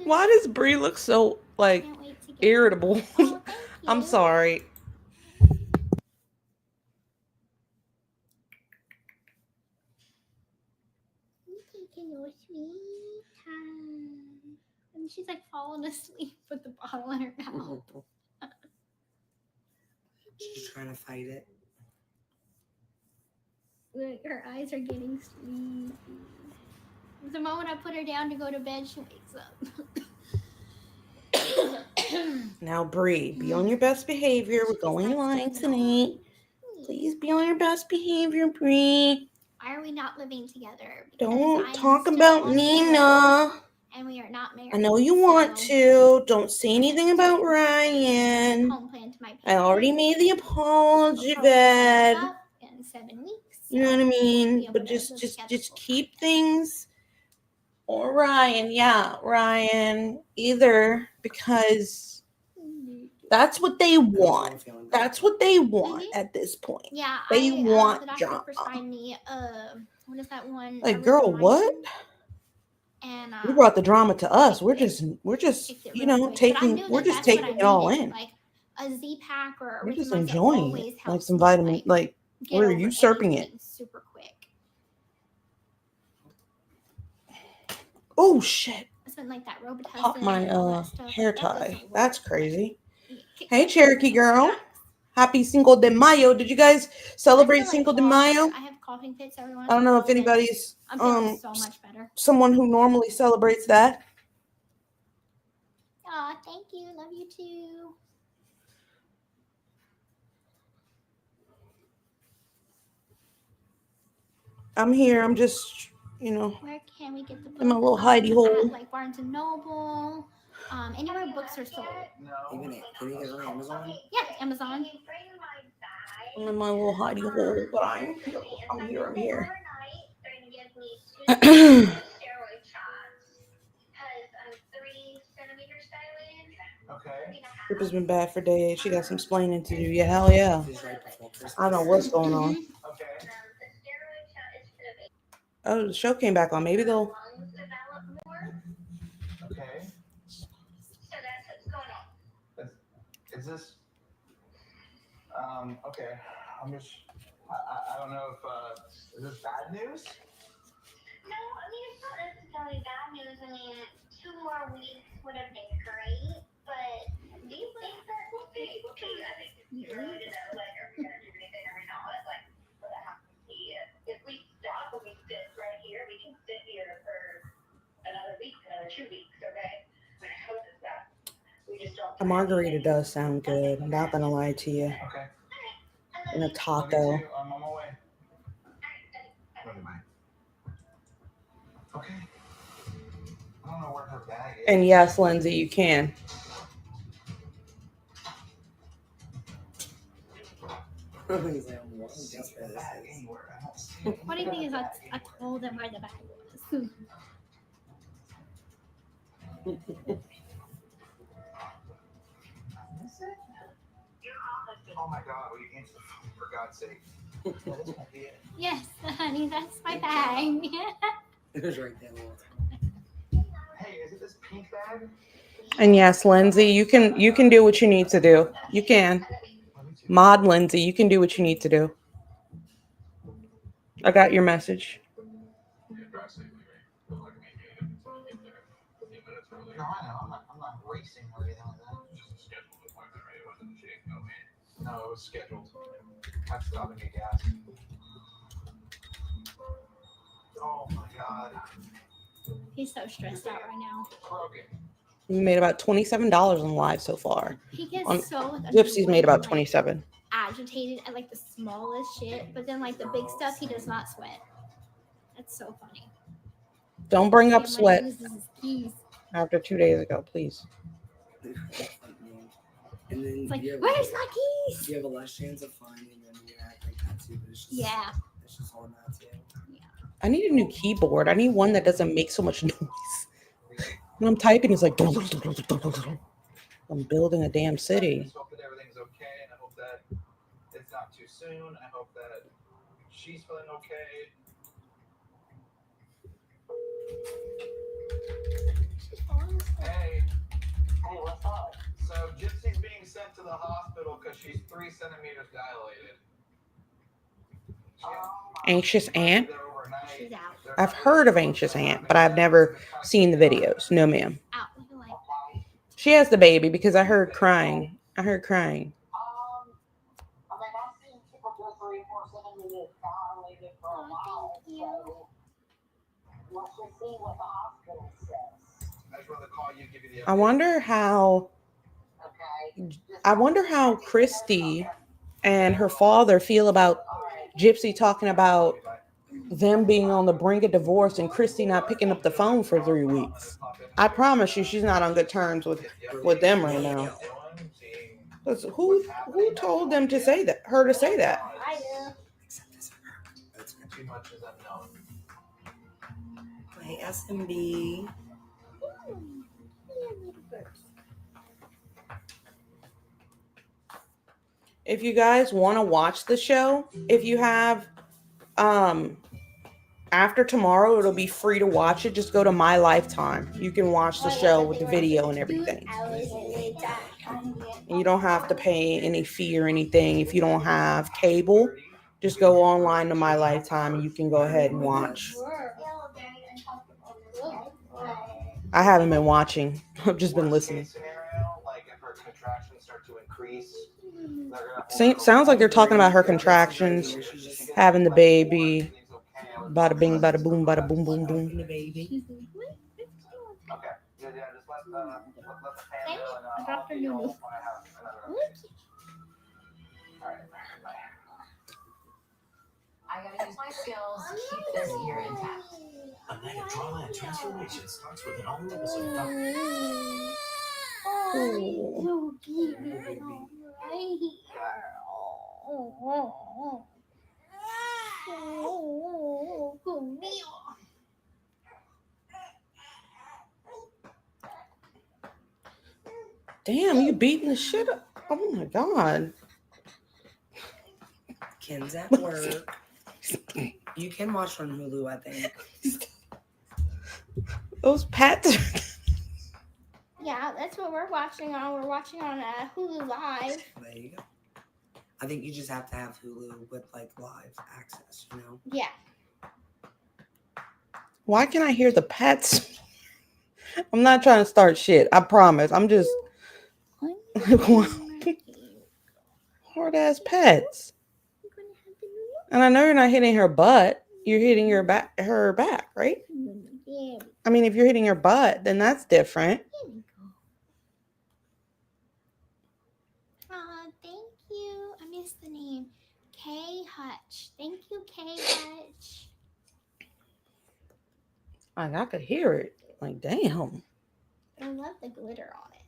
Speaker 1: Why does Brie look so like
Speaker 2: Can't wait to get
Speaker 1: irritable?
Speaker 2: Oh, thank
Speaker 1: I'm
Speaker 2: you.
Speaker 1: sorry.
Speaker 2: You taking your sweet time. And she's like falling asleep with the bottle in her mouth.
Speaker 3: She's trying to fight it.
Speaker 2: Look, her eyes are getting sleepy. The moment I put her down to go to bed, she wakes up.
Speaker 1: Now, Bree, be on your best behavior. We're going live tonight. Please be on your best behavior, Bree.
Speaker 2: Why are we not living together?
Speaker 1: Don't talk about Nina.
Speaker 2: And we are not married.
Speaker 1: I know you want to. Don't say anything about Ryan.
Speaker 2: Home plan to my parents.
Speaker 1: I already made the apology bed.
Speaker 2: In 7 weeks.
Speaker 1: You know what I mean? But just keep things. Or Ryan, yeah, Ryan. Either, because that's what they want. That's what they want at this point.
Speaker 2: Yeah,
Speaker 1: they want
Speaker 2: the doctor
Speaker 1: drama.
Speaker 2: prescribed me what is that one?
Speaker 1: Like, girl, what?
Speaker 2: And
Speaker 1: you brought the drama to us. We're just you know, taking we're just taking it all in.
Speaker 2: Like a Z-Pack or
Speaker 1: we're just enjoying it. Like some vitamin, like we're usurping it.
Speaker 2: Super quick.
Speaker 1: Oh shit.
Speaker 2: I spent like that Robitussin.
Speaker 1: Pop my hair tie. That's crazy. Hey Cherokee girl. Happy Cinco de Mayo. Did you guys celebrate Cinco de Mayo?
Speaker 2: I have coughing fits every once.
Speaker 1: I don't know if anybody's
Speaker 2: I'm feeling so much better.
Speaker 1: Someone who normally celebrates that.
Speaker 2: Aw, thank you. Love you too.
Speaker 1: I'm here. I'm just, you know.
Speaker 2: Where can we get the book?
Speaker 1: In my little hidey hole.
Speaker 2: Like Barnes and Noble. Anywhere books are sold.
Speaker 3: Even can you get it on Amazon?
Speaker 2: Yeah, Amazon.
Speaker 1: I'm in my little hidey hole, but I'm here.
Speaker 4: Okay.
Speaker 1: Trip has been bad for days. She got some explaining to do. Yeah, hell yeah. I don't know what's going on.
Speaker 4: Okay.
Speaker 1: Oh, the show came back on. Maybe they'll.
Speaker 4: Okay. So that's what's going on. Is this? Okay. I'm just. I don't know if is this bad news?
Speaker 6: No, I mean it's not necessarily bad news. I mean 2 more weeks would have been great, but do you think that we'll be able to? I think it's early to know like are we gonna do anything or not? Like we'll have to see if we stop and we sit right here, we can sit here for another week, another 2 weeks, okay? I hope it's that we just don't.
Speaker 1: A margarita does sound good. I'm not gonna lie to you.
Speaker 4: Okay.
Speaker 1: And a taco.
Speaker 4: I'm on my way. Okay. I don't know where her bag is.
Speaker 1: And yes, Lindsay, you can.
Speaker 2: What do you think is I told them where the bag was?
Speaker 4: Oh my God, will you answer the phone for God's sake? This won't be it.
Speaker 2: Yes, honey, that's my bag.
Speaker 3: It was right there.
Speaker 4: Hey, is it this pink bag?
Speaker 1: And yes, Lindsay, you can do what you need to do. You can. Mod Lindsay, you can do what you need to do. I got your message.
Speaker 4: No, I know. I'm not racing or anything like that. No, it was scheduled. I'm stopping to get gas. Oh my God.
Speaker 2: He's so stressed out right now.
Speaker 4: Broken.
Speaker 1: We made about $27 on live so far.
Speaker 2: He gets so
Speaker 1: Gypsy's made about 27.
Speaker 2: Agitated at like the smallest shit, but then like the big stuff he does not sweat. That's so funny.
Speaker 1: Don't bring up
Speaker 2: He
Speaker 1: sweat
Speaker 2: uses his keys.
Speaker 1: after 2 days ago, please.
Speaker 3: And then
Speaker 2: It's like,
Speaker 3: you have,
Speaker 2: where's my keys?
Speaker 3: you have a less chance of finding them when you act like that too. But it's just,
Speaker 2: Yeah.
Speaker 3: It's just hard not to.
Speaker 1: I need a new keyboard. I need one that doesn't make so much noise. When I'm typing, it's like I'm building a damn
Speaker 4: I
Speaker 1: city.
Speaker 4: just hope that everything's okay, and I hope that it's not too soon. I hope that she's feeling okay. Hey.
Speaker 5: Hey, what's up?
Speaker 4: So Gypsy's being sent to the hospital because she's 3 centimeters dilated.
Speaker 1: Anxious Aunt?
Speaker 4: There overnight.
Speaker 2: She's out.
Speaker 1: I've heard of Anxious Aunt, but I've never seen the videos. No, ma'am.
Speaker 2: Out. Like,
Speaker 1: She has the baby because I heard crying.
Speaker 5: I mean, I've seen people just 3-4 centimeters dilated for a while.
Speaker 2: thank you.
Speaker 5: Let's just see what the hospital says.
Speaker 4: I just wanted to call you, give you the
Speaker 1: I
Speaker 4: update.
Speaker 1: wonder how.
Speaker 5: Okay.
Speaker 1: I wonder how Christy and her father feel about Gypsy talking about them being on the brink of divorce and Christy not picking up the phone for 3 weeks. I promise you, she's not on good terms with them right now. 'Cause who told them to say that? Her to say that?
Speaker 2: I do.
Speaker 3: Except this hurt.
Speaker 4: That's too much as unknown.
Speaker 3: Hey, SMB.
Speaker 1: If you guys want to watch the show, if you have after tomorrow it'll be free to watch it. Just go to My Lifetime. You can watch the show with the video and everything. And you don't have to pay any fee or anything if you don't have cable. Just go online to My Lifetime and you can go ahead and watch. I haven't been watching. I've just been listening.
Speaker 4: Like if her contractions start to increase,
Speaker 1: Sounds like they're talking about her contractions, having the baby. Bada bing, bada boom, bada boom, boom, boom.
Speaker 3: The baby.
Speaker 4: okay. Yeah, just let the fan know and
Speaker 2: I dropped her
Speaker 4: I'll
Speaker 2: noodles.
Speaker 4: when I have another update. All right, bye.
Speaker 5: I gotta use my skills to keep this year intact.
Speaker 8: A night of drama and transformation starts with an all episode of
Speaker 2: Oh, so cute. Right here. Come here.
Speaker 1: Damn, you beating the shit up. Oh my God.
Speaker 3: Ken's at work. You can watch on Hulu, I think.
Speaker 1: Those pets.
Speaker 2: Yeah, that's what we're watching on. We're watching on Hulu Live.
Speaker 3: There you go. I think you just have to have Hulu with like live access, you know?
Speaker 2: Yeah.
Speaker 1: Why can I hear the pets? I'm not trying to start shit. I promise. I'm just hard ass pets. And I know you're not hitting her butt. You're hitting her back, right?
Speaker 2: Yeah.
Speaker 1: I mean, if you're hitting her butt, then that's different.
Speaker 2: Thank you. I missed the name. Kay Hutch. Thank you, Kay Hutch.
Speaker 1: Like, I could hear it. Like, damn.
Speaker 2: I love the glitter on it.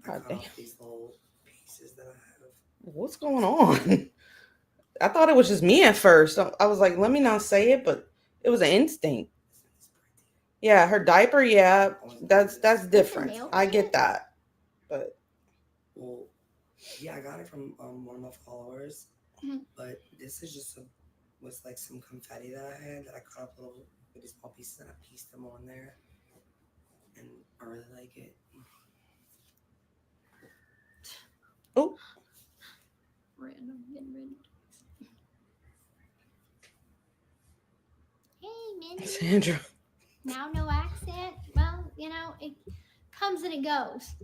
Speaker 3: I
Speaker 1: God
Speaker 3: cut
Speaker 1: damn.
Speaker 3: off these little pieces that I have.
Speaker 1: What's going on? I thought it was just me at first. I was like, let me not say it, but it was an instinct. Yeah, her diaper, yeah, that's different. I get that. But
Speaker 3: Well, yeah, I got it from one of my followers.
Speaker 2: Mhm.
Speaker 3: But this is just was like some confetti that I had that I cut up little really small pieces and I pieced them on there. And I really like it.
Speaker 1: oh,
Speaker 2: Random. Getting rid of Hey, Mindy.
Speaker 1: Sandra.
Speaker 2: Now no accent. Well, you know, it comes and it goes.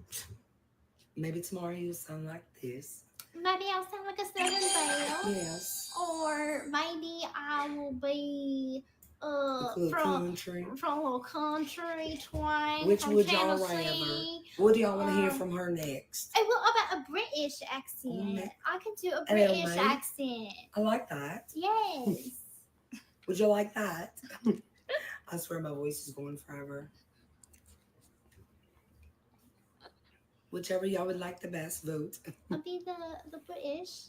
Speaker 3: Maybe tomorrow you'll sound like this.
Speaker 2: Maybe I'll sound like a Southern Belle.
Speaker 3: Yes.
Speaker 2: Or maybe I will be
Speaker 3: Little country.
Speaker 2: from a little country twang.
Speaker 3: Which
Speaker 2: from
Speaker 3: would y'all
Speaker 2: Tennessee.
Speaker 3: What do y'all want to hear from her next?
Speaker 2: Hey, what about a British accent? I could do a British
Speaker 3: Anyway.
Speaker 2: accent.
Speaker 3: I like that.
Speaker 2: Yes.
Speaker 3: Would you like that? I swear my voice is going forever. Whichever y'all would like the best, vote.
Speaker 2: I'll be the British.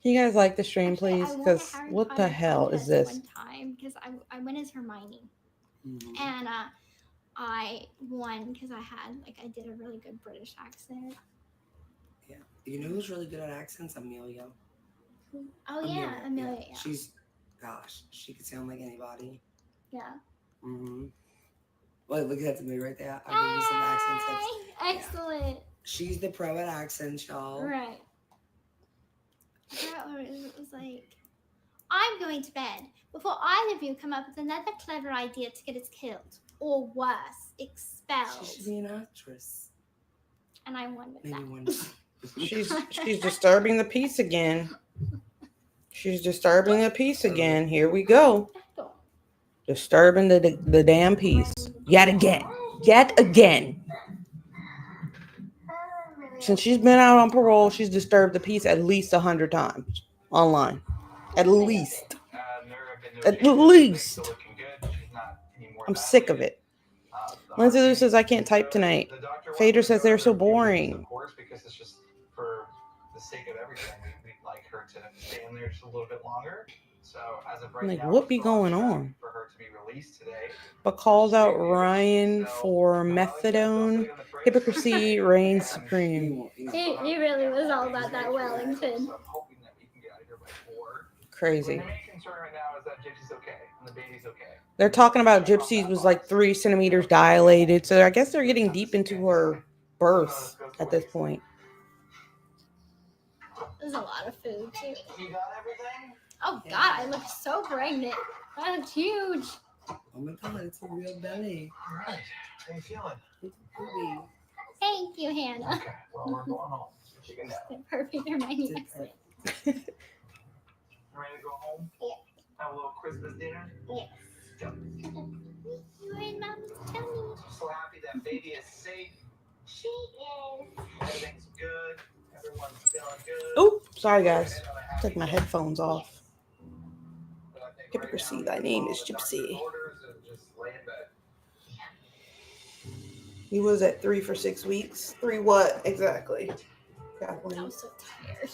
Speaker 1: You guys like the stream,
Speaker 2: Actually,
Speaker 1: please?
Speaker 2: I won a
Speaker 1: Because
Speaker 2: Harry
Speaker 1: what the
Speaker 2: Potter
Speaker 1: hell is
Speaker 2: contest
Speaker 1: this?
Speaker 2: One time because I went as Hermione
Speaker 3: Mhm.
Speaker 2: and I won because I did a really good British accent.
Speaker 3: Yeah. You know who's really good at accents? Amelia.
Speaker 2: Oh yeah, Amelia. Yeah.
Speaker 3: She could sound like anybody.
Speaker 2: Yeah.
Speaker 3: Mm-hmm. Wait, look at me right there. I'll give you some accent tips.
Speaker 2: Hey, excellent.
Speaker 3: She's the pro at accents, y'all.
Speaker 2: Right. I forgot what it was like. I'm going to bed before either of you come up with another clever idea to get us killed or worse, expelled.
Speaker 3: She should be an actress.
Speaker 2: And I won with
Speaker 3: Maybe
Speaker 2: that.
Speaker 3: one day.
Speaker 1: She's disturbing the peace again. She's disturbing the peace again. Here we go. Disturbing the damn peace. Yet again. Yet again. Since she's been out on parole, she's disturbed the peace at least 100 times online. At least. At least. I'm sick of it. Lindsay Lou says, I can't type tonight. Phaedra says they're so boring.
Speaker 4: Of course, because it's just for the sake of everything. We'd like her to stay in there just a little bit longer. So as of right
Speaker 1: Like,
Speaker 4: now,
Speaker 1: what be going on?
Speaker 4: for her to be released today.
Speaker 1: But calls out Ryan for methadone. Hypocrisy reigns supreme.
Speaker 2: He really was all about that Wellington.
Speaker 4: So I'm hoping that we can get out of here by 4.
Speaker 1: Crazy.
Speaker 4: The main concern right now is that Gypsy's okay and the baby's okay.
Speaker 1: They're talking about Gypsy's was like 3 centimeters dilated. So I guess they're getting deep into her birth at this point.
Speaker 2: There's a lot of food too.
Speaker 4: You got everything?
Speaker 2: Oh God, I look so pregnant. That's huge.
Speaker 3: Oh my God, it's a real belly.
Speaker 4: All right. How you feeling?
Speaker 3: It's a booby.
Speaker 2: Thank you, Hannah.
Speaker 4: Okay. Well, we're going home. You can nap.
Speaker 2: Perfect for my accent.
Speaker 4: Ready to go home?
Speaker 6: Yeah.
Speaker 4: Have a little Christmas dinner?
Speaker 6: Yes.
Speaker 2: You're in Mama's tummy.
Speaker 4: So happy that baby is safe.
Speaker 6: She is.
Speaker 4: Everything's good. Everyone's feeling good.
Speaker 1: Oh, sorry guys. Take my headphones off. Hypocrisy, thy name is Gypsy. He was at 3 for 6 weeks. 3 what exactly? Kathleen.
Speaker 2: I'm so tired.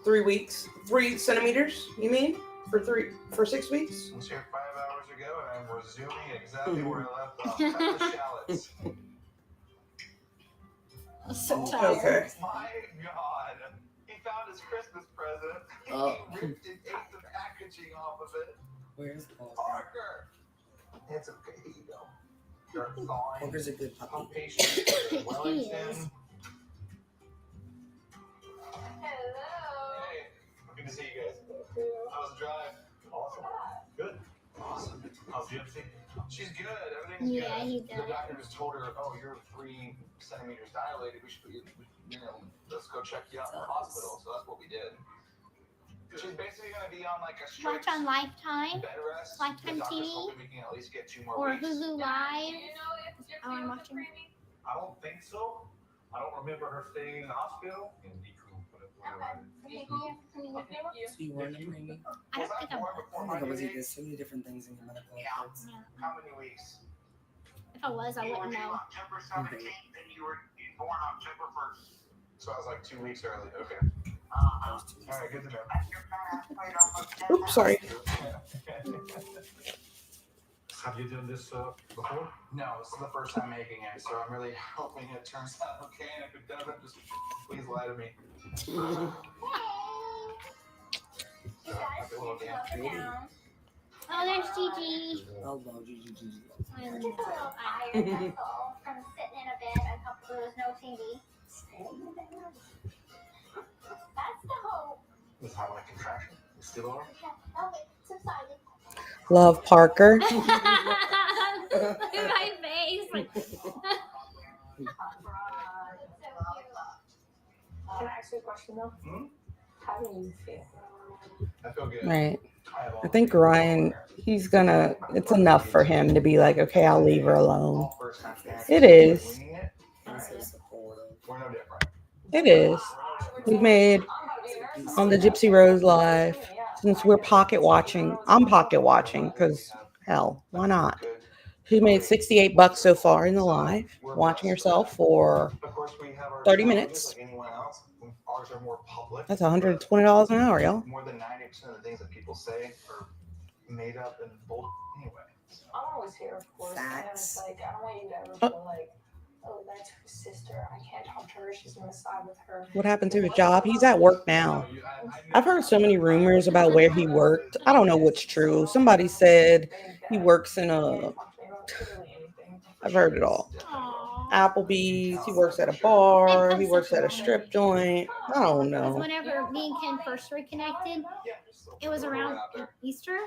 Speaker 1: 3 weeks. 3 centimeters, you mean? For 6 weeks?
Speaker 4: I was here 5 hours ago and I'm resuming exactly where I left off. Cut the shallots.
Speaker 2: I'm so tired.
Speaker 1: Okay.
Speaker 4: My God. He found his Christmas present.
Speaker 3: Oh.
Speaker 4: He ripped and ate the packaging off of it.
Speaker 3: Where's Paul?
Speaker 4: Parker! It's okay. Here you go. You're fine.
Speaker 3: Parker's a good puppy.
Speaker 4: I'm patient.
Speaker 2: He
Speaker 4: Wellington.
Speaker 2: is.
Speaker 6: Hello.
Speaker 4: Hey, good to see you guys. How was the drive? Awesome. Good. Awesome. How's Gypsy? She's good. Everything's
Speaker 2: Yeah,
Speaker 4: good.
Speaker 2: he
Speaker 4: The
Speaker 2: does.
Speaker 4: doctor just told her, oh, you're 3 centimeters dilated. We should put you, let's go check you out in the hospital. So that's what we did. She's basically going to be on like a straight
Speaker 2: Watch on Lifetime
Speaker 4: bed rest.
Speaker 2: Lifetime
Speaker 4: The doctor's
Speaker 2: TV?
Speaker 4: hoping we can at least get 2 more
Speaker 2: or
Speaker 4: weeks.
Speaker 2: Hulu Live.
Speaker 6: You know if Gypsy
Speaker 2: Oh, I'm
Speaker 6: wasn't
Speaker 2: watching.
Speaker 6: screaming?
Speaker 8: I don't think so. I don't remember her staying in the hospital.
Speaker 6: Okay. Okay, cool.
Speaker 3: So you weren't a preemie?
Speaker 2: I don't think I'm.
Speaker 3: Oh my God, was he? There's so many different things in your medical records.
Speaker 2: Yeah.
Speaker 4: How many weeks?
Speaker 2: If I was, I wouldn't know.
Speaker 8: October 17th, and you were born October 1st.
Speaker 4: So I was like 2 weeks early. Okay.
Speaker 8: Uh-huh.
Speaker 4: All right, good to know.
Speaker 1: Oops, sorry.
Speaker 8: Have you done this before?
Speaker 4: No, this is the first time making it, so I'm really hoping it turns out okay. And if it doesn't, just please lie to me.
Speaker 6: You guys,
Speaker 4: Little
Speaker 6: sit
Speaker 4: damn
Speaker 6: up and
Speaker 3: baby.
Speaker 6: down.
Speaker 2: Oh, there's Gigi.
Speaker 3: Oh, no, Gigi.
Speaker 2: I
Speaker 6: Just a
Speaker 2: love
Speaker 6: little tired, that's all. From sitting in a bed a couple of no TV. Staying in bed. That's the hope.
Speaker 4: Was having a contraction. You still are?
Speaker 6: Yeah. Okay, subsided.
Speaker 1: Love Parker.
Speaker 2: Look at my face. Like,
Speaker 6: It's so cute.
Speaker 5: Can I ask you a question though?
Speaker 4: Hmm?
Speaker 5: How do you feel?
Speaker 4: I feel good.
Speaker 1: Right.
Speaker 4: have all
Speaker 1: I think
Speaker 4: the
Speaker 1: Ryan, he's gonna, it's enough for him to be like, okay, I'll leave her alone.
Speaker 4: all first-time parents
Speaker 1: It is.
Speaker 4: winging it.
Speaker 3: I'm so supportive.
Speaker 4: We're no different.
Speaker 1: It is. We've made on the Gypsy Rose Live, since we're pocket watching, I'm pocket watching because hell, why not?
Speaker 4: Good.
Speaker 1: She made $68 so far in the live, watching herself for
Speaker 4: Of course, we have our
Speaker 1: 30
Speaker 4: challenges
Speaker 1: minutes.
Speaker 4: like anyone else. Ours are more public.
Speaker 1: That's $120 an hour, y'all.
Speaker 4: More than 90% of the things that people say are made up and bull anyway.
Speaker 5: I'm always here, of course. And it's
Speaker 3: Facts.
Speaker 5: like, I don't want you to ever feel like, oh, that's her sister. I can't talk to her. She's gonna side with her.
Speaker 1: What happened to his job? He's at work now. I've heard so many rumors about where he worked. I don't know what's true. Somebody said he works in a, I've heard it all.
Speaker 2: Aww.
Speaker 1: Applebee's. He works at a bar. He works at a strip joint. I don't
Speaker 2: Because
Speaker 1: know.
Speaker 2: whenever me and Ken first reconnected, it was around Easter,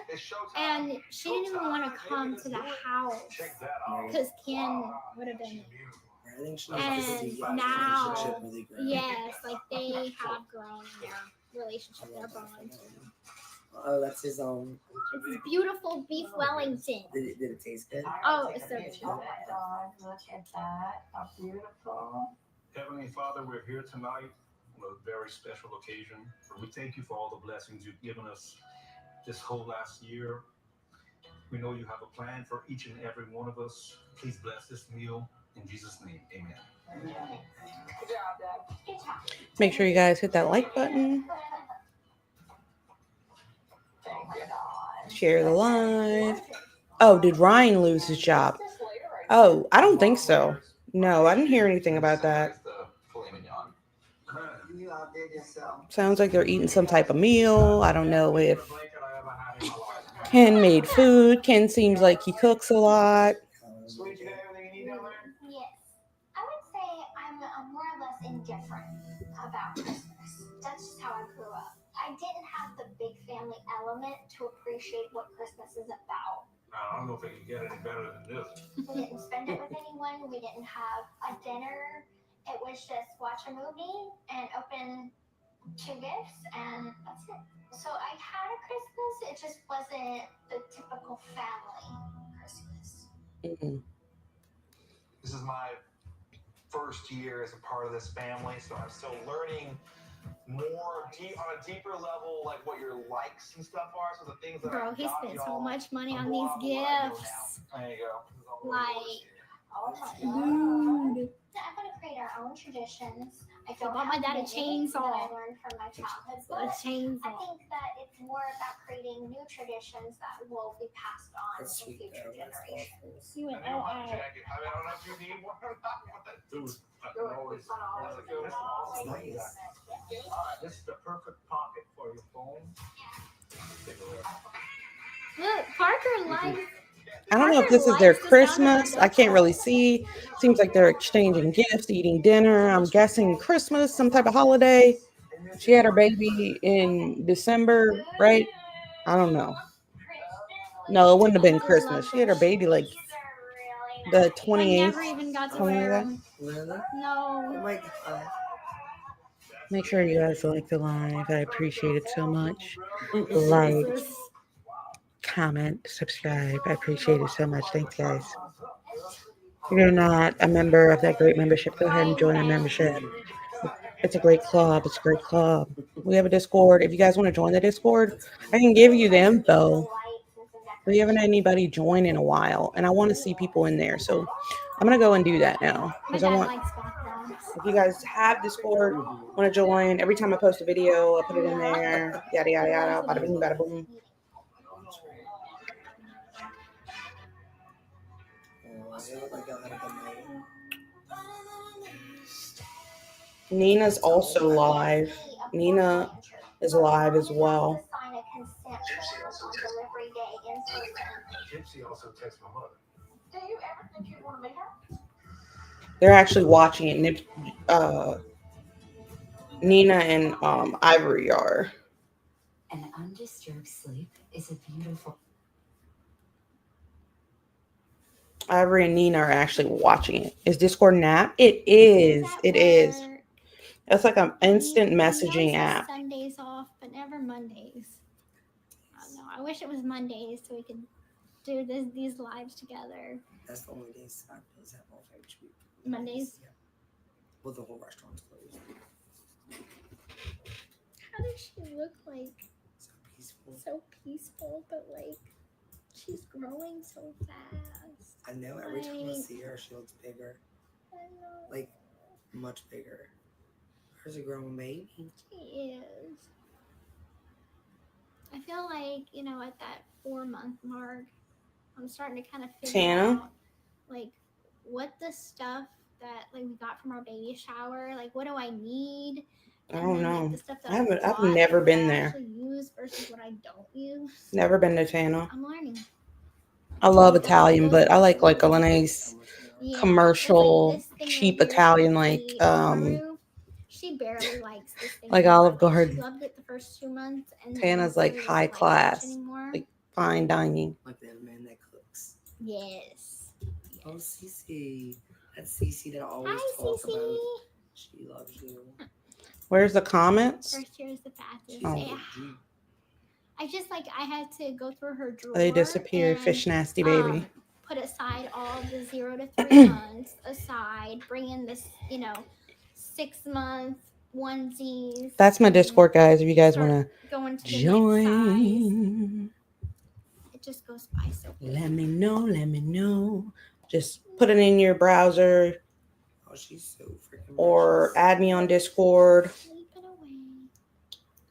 Speaker 2: and she didn't even want to come to the house because Ken would have been.
Speaker 3: I think she
Speaker 2: And
Speaker 3: needs to see the
Speaker 2: now,
Speaker 3: relationship really grow.
Speaker 2: yes, like they have grown in their relationship, their bond.
Speaker 3: Oh, that's his
Speaker 2: It's beautiful beef Wellington.
Speaker 3: Did it taste good?
Speaker 2: Oh, it's so
Speaker 5: Oh
Speaker 2: good.
Speaker 5: my God, look at that. How beautiful.
Speaker 8: Heavenly Father, we're here tonight on a very special occasion. We thank you for all the blessings you've given us this whole last year. We know you have a plan for each and every one of us. Please bless this meal. In Jesus' name, amen.
Speaker 5: Good job, Dad.
Speaker 1: Make sure you guys hit that like button.
Speaker 5: Thank you, God.
Speaker 1: Share the live. Oh, did Ryan lose his job? Oh, I don't think so. No, I didn't hear anything about that.
Speaker 5: You outdid yourself.
Speaker 1: Sounds like they're eating some type of meal. I don't know if Ken made food. Ken seems like he cooks a lot.
Speaker 4: Sweet, you got everything you need down there?
Speaker 6: Yes. I would say I'm more or less indifferent about Christmas. That's just how I grew up. I didn't have the big family element to appreciate what Christmas is about.
Speaker 8: I don't know if it can get any better than this.
Speaker 6: We didn't spend it with anyone. We didn't have a dinner. It was just watch a movie and open 2 gifts, and that's it. So I had a Christmas. It just wasn't the typical family Christmas.
Speaker 1: Mm-mm.
Speaker 4: This is my first year as a part of this family, so I'm still learning more on a deeper level, like what your likes and stuff are. So the things that
Speaker 2: Bro,
Speaker 4: I've
Speaker 2: he
Speaker 4: got
Speaker 2: spent so
Speaker 4: y'all,
Speaker 2: much money
Speaker 4: I'm
Speaker 2: on
Speaker 4: going
Speaker 2: these
Speaker 4: what I know
Speaker 2: gifts.
Speaker 4: now. There you go. This is all the
Speaker 2: Like,
Speaker 4: yours.
Speaker 5: Oh my
Speaker 2: dude.
Speaker 6: I want to create our own traditions. I
Speaker 2: I
Speaker 6: don't
Speaker 2: bought my
Speaker 6: have
Speaker 2: dad a
Speaker 6: many that I
Speaker 2: chainsaw.
Speaker 6: learned from my childhood,
Speaker 2: A
Speaker 6: but I
Speaker 2: chainsaw.
Speaker 6: think that it's more about creating new traditions that will be passed on
Speaker 3: That's
Speaker 6: to
Speaker 3: sweet,
Speaker 6: future
Speaker 3: though. That's
Speaker 6: generations.
Speaker 3: thoughtful.
Speaker 2: You
Speaker 4: I
Speaker 2: went
Speaker 4: need
Speaker 2: all
Speaker 4: my
Speaker 2: out.
Speaker 4: jacket. I mean, I don't know if you need one or not, but dude, I
Speaker 5: Good.
Speaker 4: can always.
Speaker 5: It's not always
Speaker 4: This is awesome.
Speaker 3: It's nice.
Speaker 8: Alright, this is the perfect pocket for your phone. Take a look.
Speaker 2: Look, Parker likes.
Speaker 1: I don't know if this is their Christmas. I can't really see. Seems like they're exchanging gifts, eating dinner. I'm guessing Christmas, some type of holiday. She had her baby in December, right? I don't know. No, it wouldn't have been Christmas. She had her baby like the
Speaker 2: I
Speaker 1: 28th.
Speaker 2: never even got to
Speaker 1: something like
Speaker 2: wear
Speaker 1: that.
Speaker 2: them.
Speaker 3: Really?
Speaker 6: Oh
Speaker 2: No.
Speaker 6: my god.
Speaker 1: Make sure you guys like the live. I appreciate it so much. Like, comment, subscribe. I appreciate it so much. Thanks, guys. If you're not a member of that great membership, go ahead and join the membership. It's a great club. It's a great club. We have a Discord. If you guys want to join the Discord, I can give you the info. We haven't had anybody join in a while, and I want to see people in there. So I'm going to go and do that now.
Speaker 2: My
Speaker 1: Because I
Speaker 2: dad
Speaker 1: want,
Speaker 2: likes backgrounds.
Speaker 1: if you guys have Discord, want to join, every time I post a video, I put it in there. Yada, yada, yada. Bada bing, bada boom.
Speaker 3: Oh, I look like y'all had a good night.
Speaker 1: Nina's also live. Nina is live as well.
Speaker 7: Gypsy also texts my mother.
Speaker 5: Do you ever think you'd want to meet her?
Speaker 1: They're actually watching it. Nina and Ivory are.
Speaker 9: An undisturbed sleep is a beautiful.
Speaker 1: Ivory and Nina are actually watching it. Is Discord an app? It is. It is. It's like an instant messaging app.
Speaker 2: Sundays off, but never Mondays. I don't know. I wish it was Mondays so we could do these lives together.
Speaker 3: That's the only day Saturdays have all favorite week.
Speaker 2: Mondays.
Speaker 3: Yeah. Well, the whole restaurant's closed.
Speaker 2: How does she look like?
Speaker 3: So peaceful.
Speaker 2: So peaceful, but like she's growing so fast.
Speaker 3: I know every time I
Speaker 2: Like-
Speaker 3: see her, she looks bigger.
Speaker 2: I know.
Speaker 3: Like, much bigger. Hers a growing baby.
Speaker 2: She is. I feel like, at that 4-month mark, I'm starting to kind of figure
Speaker 1: Tana?
Speaker 2: out, like, what the stuff that, like, we got from our baby shower, like, what do I need?
Speaker 1: I
Speaker 2: And
Speaker 1: don't
Speaker 2: then,
Speaker 1: know.
Speaker 2: like, the stuff that
Speaker 1: I've
Speaker 2: bought,
Speaker 1: never
Speaker 2: what
Speaker 1: been
Speaker 2: I
Speaker 1: there.
Speaker 2: actually use versus what I don't use.
Speaker 1: Never been to Tana.
Speaker 2: I'm learning.
Speaker 1: I love Italian, but I like a nice
Speaker 2: Yeah,
Speaker 1: commercial,
Speaker 2: it's like this thing
Speaker 1: cheap
Speaker 2: right here,
Speaker 1: Italian,
Speaker 2: Sweet Maru. She barely likes this thing
Speaker 1: like
Speaker 2: anymore.
Speaker 1: Olive
Speaker 2: Like,
Speaker 1: Garden.
Speaker 2: she loved it the first 2 months, and
Speaker 1: Tana's
Speaker 2: then
Speaker 1: like
Speaker 2: she doesn't
Speaker 1: high
Speaker 2: like it
Speaker 1: class,
Speaker 2: much anymore.
Speaker 1: like fine dining.
Speaker 3: Like that man that cooks.
Speaker 2: Yes.
Speaker 3: Oh, Cece. That's Cece that I always
Speaker 2: Hi,
Speaker 3: talk
Speaker 2: Cece.
Speaker 3: about. She loves you.
Speaker 1: Where's the comments?
Speaker 2: First year is the fastest.
Speaker 3: She's
Speaker 1: Oh.
Speaker 2: Yeah.
Speaker 3: OG.
Speaker 2: I just like I had to go through her drawer.
Speaker 1: They disappeared.
Speaker 2: And,
Speaker 1: Fish nasty baby.
Speaker 2: Put aside all the 0 to 3 months aside. Bring in this, 6-month onesies.
Speaker 1: That's my
Speaker 2: and
Speaker 1: Discord, guys. If you guys
Speaker 2: start
Speaker 1: want
Speaker 2: going
Speaker 1: to
Speaker 2: to the next size.
Speaker 1: join,
Speaker 2: It just goes by so quick.
Speaker 1: let me know. Let me know. Just put it in your browser
Speaker 3: Oh, she's so freaking
Speaker 1: or
Speaker 3: precious.
Speaker 1: add me on Discord.
Speaker 2: Sleep it away.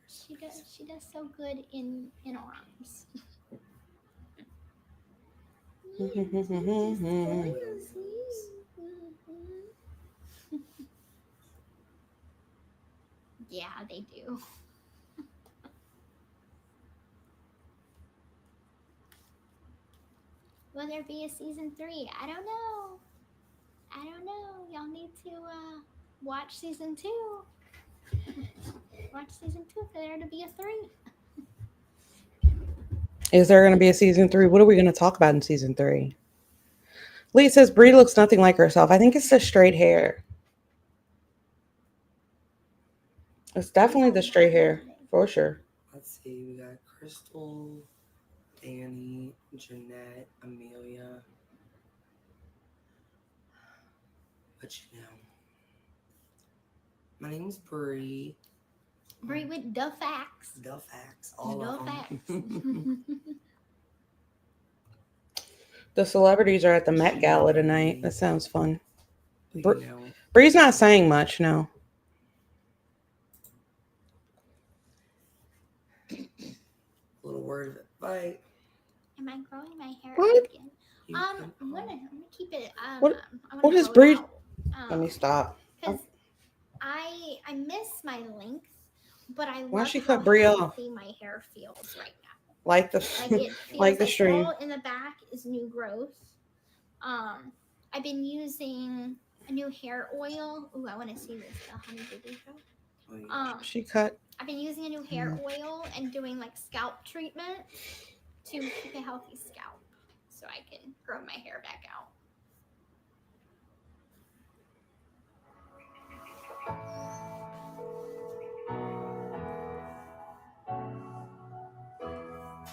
Speaker 2: She does so good in arms. Yeah, they do. Will there be a season 3? I don't know. Y'all need to watch season 2. Watch season 2 for there to be a 3.
Speaker 1: Is there going to be a season 3? What are we going to talk about in season 3? Lee says Brie looks nothing like herself. I think it's the straight hair. It's definitely the straight hair, for sure.
Speaker 3: Let's see. We got Crystal, Danny, Jeanette, Amelia. But my name's Brie.
Speaker 2: Brie with the facts.
Speaker 3: The facts. All
Speaker 2: The
Speaker 3: of
Speaker 2: facts.
Speaker 3: them.
Speaker 1: The celebrities are at the Met Gala tonight. That sounds fun.
Speaker 3: But,
Speaker 1: Brie's not saying much, no.
Speaker 3: A little word of advice.
Speaker 2: Am I growing my hair
Speaker 1: What?
Speaker 2: again? I'm gonna keep it.
Speaker 1: What is Brie? Let me stop.
Speaker 2: Because I miss my length, but I
Speaker 1: Why
Speaker 2: love
Speaker 1: she
Speaker 2: how
Speaker 1: cut Brie off?
Speaker 2: healthy my hair feels right now.
Speaker 1: Like the
Speaker 2: Like it feels
Speaker 1: like the stream.
Speaker 2: all in the back is new growth. I've been using a new hair oil. Ooh, I want to see this, the Honey Baby Show.
Speaker 1: She cut.
Speaker 2: I've been using a new hair oil and doing like scalp treatment to keep a healthy scalp, so I can grow my hair back out.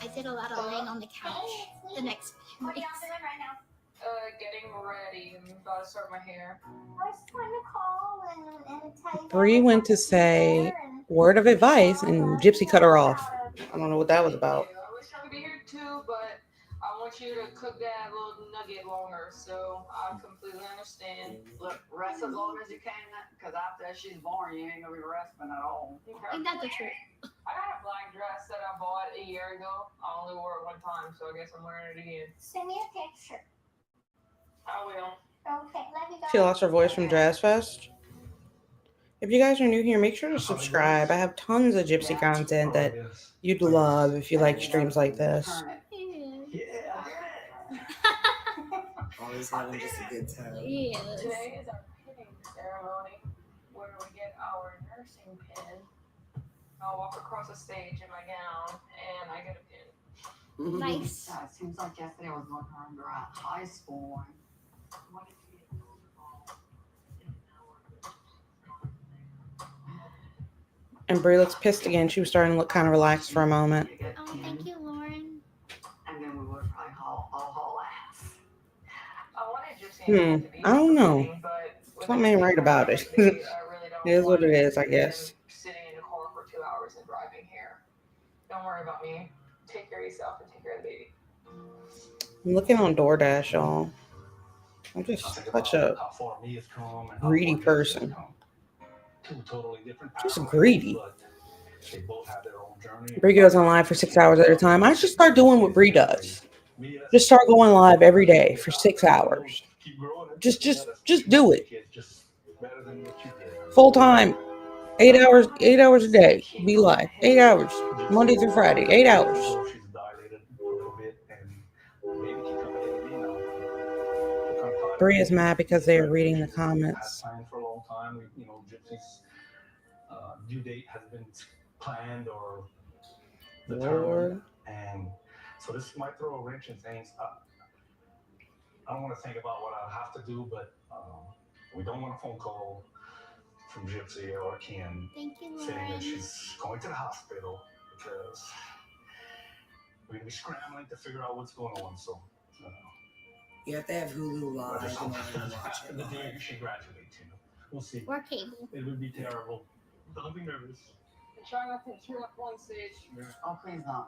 Speaker 2: I did a lot of laying on the couch the next few weeks.
Speaker 6: Right now?
Speaker 10: Getting ready. I'm about to start my hair.
Speaker 6: I just wanted to call and tell you.
Speaker 1: Bree went to say word of advice, and Gypsy cut her off. I don't know what that was about.
Speaker 10: I wish I could be here too, but I want you to cook that little nugget longer, so I completely understand.
Speaker 5: Look, rest as long as you can, because after she's born, you ain't gonna be resting at all.
Speaker 2: Ain't that the truth?
Speaker 10: I got a black dress that I bought a year ago. I only wore it one time, so I guess I'm wearing it again.
Speaker 6: Send me a picture.
Speaker 10: I will.
Speaker 6: Okay, let me go.
Speaker 1: She lost her voice from Jazz Fest. If you guys are new here, make sure to subscribe. I have tons of Gypsy content that you'd love if you like streams like this.
Speaker 3: Yeah. Always having just a good time.
Speaker 2: Yes.
Speaker 10: Today is our pinning ceremony where we get our nursing pin. I'll walk across the stage in my gown and I get a pin.
Speaker 2: Nice.
Speaker 5: Yeah, it seems like yesterday was when her were at high school. What did you get?
Speaker 1: And Brie looks pissed again. She was starting to look kind of relaxed for a moment.
Speaker 2: Oh, thank you, Lauren.
Speaker 5: And then we would probably haul ass.
Speaker 10: I wanted Gypsy to be
Speaker 1: I don't know.
Speaker 10: pinning, but
Speaker 1: Something ain't right about it.
Speaker 10: I really don't
Speaker 1: It is what
Speaker 10: want
Speaker 1: it is, I
Speaker 10: him
Speaker 1: guess.
Speaker 10: Sitting in the car for 2 hours and driving here. Don't worry about me. Take care of yourself and take care of the baby.
Speaker 1: I'm looking on DoorDash, y'all. I'm just such a greedy person. Just greedy. Brie goes on live for 6 hours at a time. I should start doing what Brie does. Just start going live every day for 6 hours. Just do it. Full time. 8 hours a day. Be live. 8 hours. Monday through Friday. 8 hours. Bria's mad because they are reading the
Speaker 8: Had
Speaker 1: comments.
Speaker 8: planned for a long time. Gypsy's due date has been planned or determined,
Speaker 1: Lord.
Speaker 8: and so this might throw a wrench in things. I don't want to think about what I have to do, but we don't want a phone call from Gypsy or Kim
Speaker 2: Thank you,
Speaker 8: saying that
Speaker 2: Lauren.
Speaker 8: she's going to the hospital because we're gonna be scrambling to figure out what's going on. So
Speaker 3: You have to have Hulu
Speaker 8: I
Speaker 3: Live
Speaker 8: just
Speaker 3: in
Speaker 8: hope
Speaker 3: order
Speaker 8: she
Speaker 3: to
Speaker 8: doesn't
Speaker 3: watch
Speaker 8: have
Speaker 3: it
Speaker 8: to do it.
Speaker 3: live.
Speaker 8: She graduates, We'll see.
Speaker 2: Or cable.
Speaker 8: It would be terrible. Don't be nervous.
Speaker 10: And try not to chew up one stage.
Speaker 5: Oh, please don't.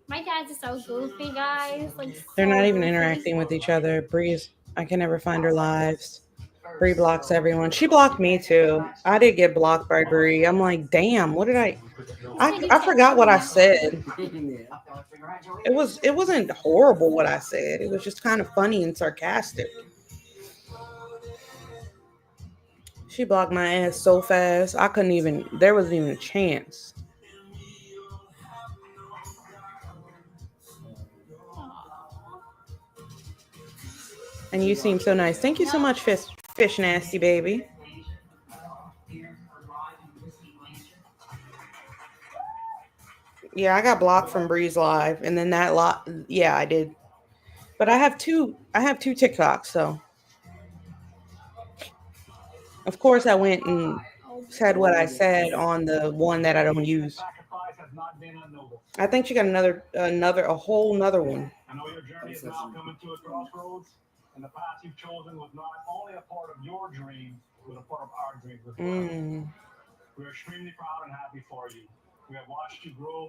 Speaker 2: My dad's so goofy, guys. Like,
Speaker 1: They're
Speaker 2: so
Speaker 1: not even
Speaker 2: goofy.
Speaker 1: interacting with each other. Bree's, I can never find her lives. Bree blocks everyone. She blocked me too. I did get blocked by Bree. I'm like, damn, what did I forgot what I said. It wasn't horrible what I said. It was just kind of funny and sarcastic. She blocked my ass so fast. I couldn't even, there wasn't even a chance. And you seem so nice. Thank you so much, Fish Nasty Baby. Yeah, I got blocked from Breeze Live, and then that lot. Yeah, I did. But I have two. I have two TikToks, so of course I went and said what I said on the one that I don't use.
Speaker 8: Sacrifice has not been unnoticed.
Speaker 1: I think she got a whole nother one.
Speaker 8: I know your journey is now coming to a crossroads, and the path you've chosen was not only a part of your dreams, but a part of our dreams as well. We're extremely proud and happy for you. We have watched you grow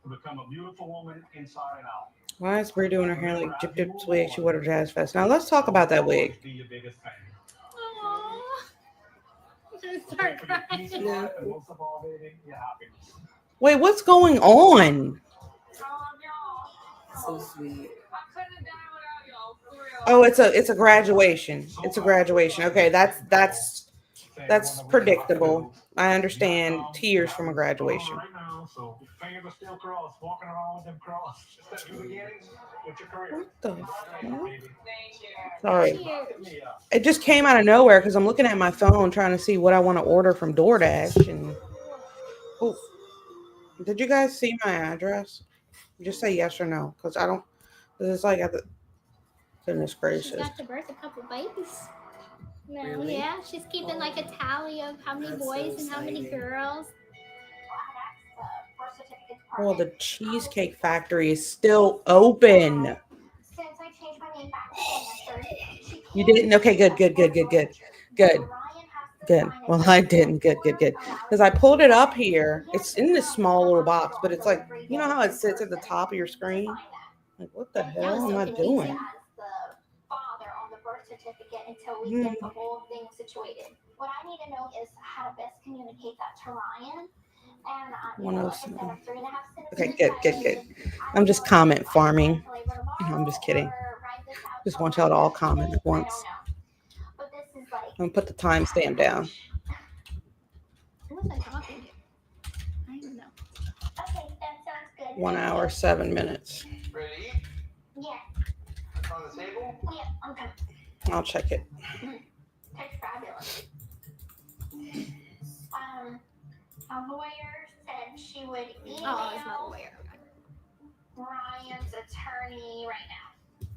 Speaker 8: to become a beautiful woman inside and out.
Speaker 1: Why is Brie doing her hair like Jip Jip's wig? She wore to Jazz Fest. Now let's talk about that wig.
Speaker 8: Be your biggest fan.
Speaker 2: Aww. I'm gonna
Speaker 8: Pray
Speaker 2: start
Speaker 8: for your
Speaker 2: crying.
Speaker 8: peace in life, and most of all, baby, your happiness.
Speaker 1: Wait, what's going on?
Speaker 3: So sweet.
Speaker 10: I couldn't have done it without y'all, for real.
Speaker 1: Oh, it's a graduation. It's a graduation. Okay, that's predictable. I understand tears from a graduation.
Speaker 8: Right now, so fingers are still crossed, walking around with them crossed. Just at the beginning with your career.
Speaker 1: What the fuck?
Speaker 10: Thank you.
Speaker 1: Sorry.
Speaker 2: Cheers.
Speaker 1: It just came out of nowhere because I'm looking at my phone trying to see what I want to order from DoorDash. And oh, did you guys see my address? Just say yes or no, because I don't. Because it's like at the. Goodness
Speaker 2: She's
Speaker 1: gracious.
Speaker 2: got to birth a couple babies. No,
Speaker 3: Really?
Speaker 2: yeah, she's keeping like a tally of how many
Speaker 3: That's
Speaker 2: boys
Speaker 3: so
Speaker 2: and how many
Speaker 3: exciting.
Speaker 2: girls.
Speaker 1: Well, the Cheesecake Factory is still open.
Speaker 6: Since I changed my name back to Blanchard, she
Speaker 1: You
Speaker 6: can't
Speaker 1: didn't? Okay, good.
Speaker 6: Good.
Speaker 1: Good. Well, I didn't. Good. Because I pulled it up here. It's in this small little box, but it's like, you know how it sits at the top of your screen? Like, what the hell am I doing?
Speaker 6: Father on the birth certificate until we get the whole thing situated. What I need to know is how to best communicate that to Ryan. And like I said,
Speaker 1: 107.
Speaker 6: I'm 3.5
Speaker 1: Okay,
Speaker 6: centimeters.
Speaker 1: good. I'm just comment farming. No, I'm just kidding. Just want y'all to all comment at once.
Speaker 6: But this is like.
Speaker 1: I'm gonna put the timestamp down.
Speaker 2: Who was I talking to? I don't know.
Speaker 6: Okay, that sounds good.
Speaker 1: 1 hour, 7 minutes.
Speaker 4: Ready?
Speaker 6: Yeah,
Speaker 4: On the table?
Speaker 6: yeah, I'm coming.
Speaker 1: I'll check it.
Speaker 6: Tastes fabulous. A lawyer said she would email
Speaker 2: Oh, it's not aware.
Speaker 6: Ryan's attorney right now.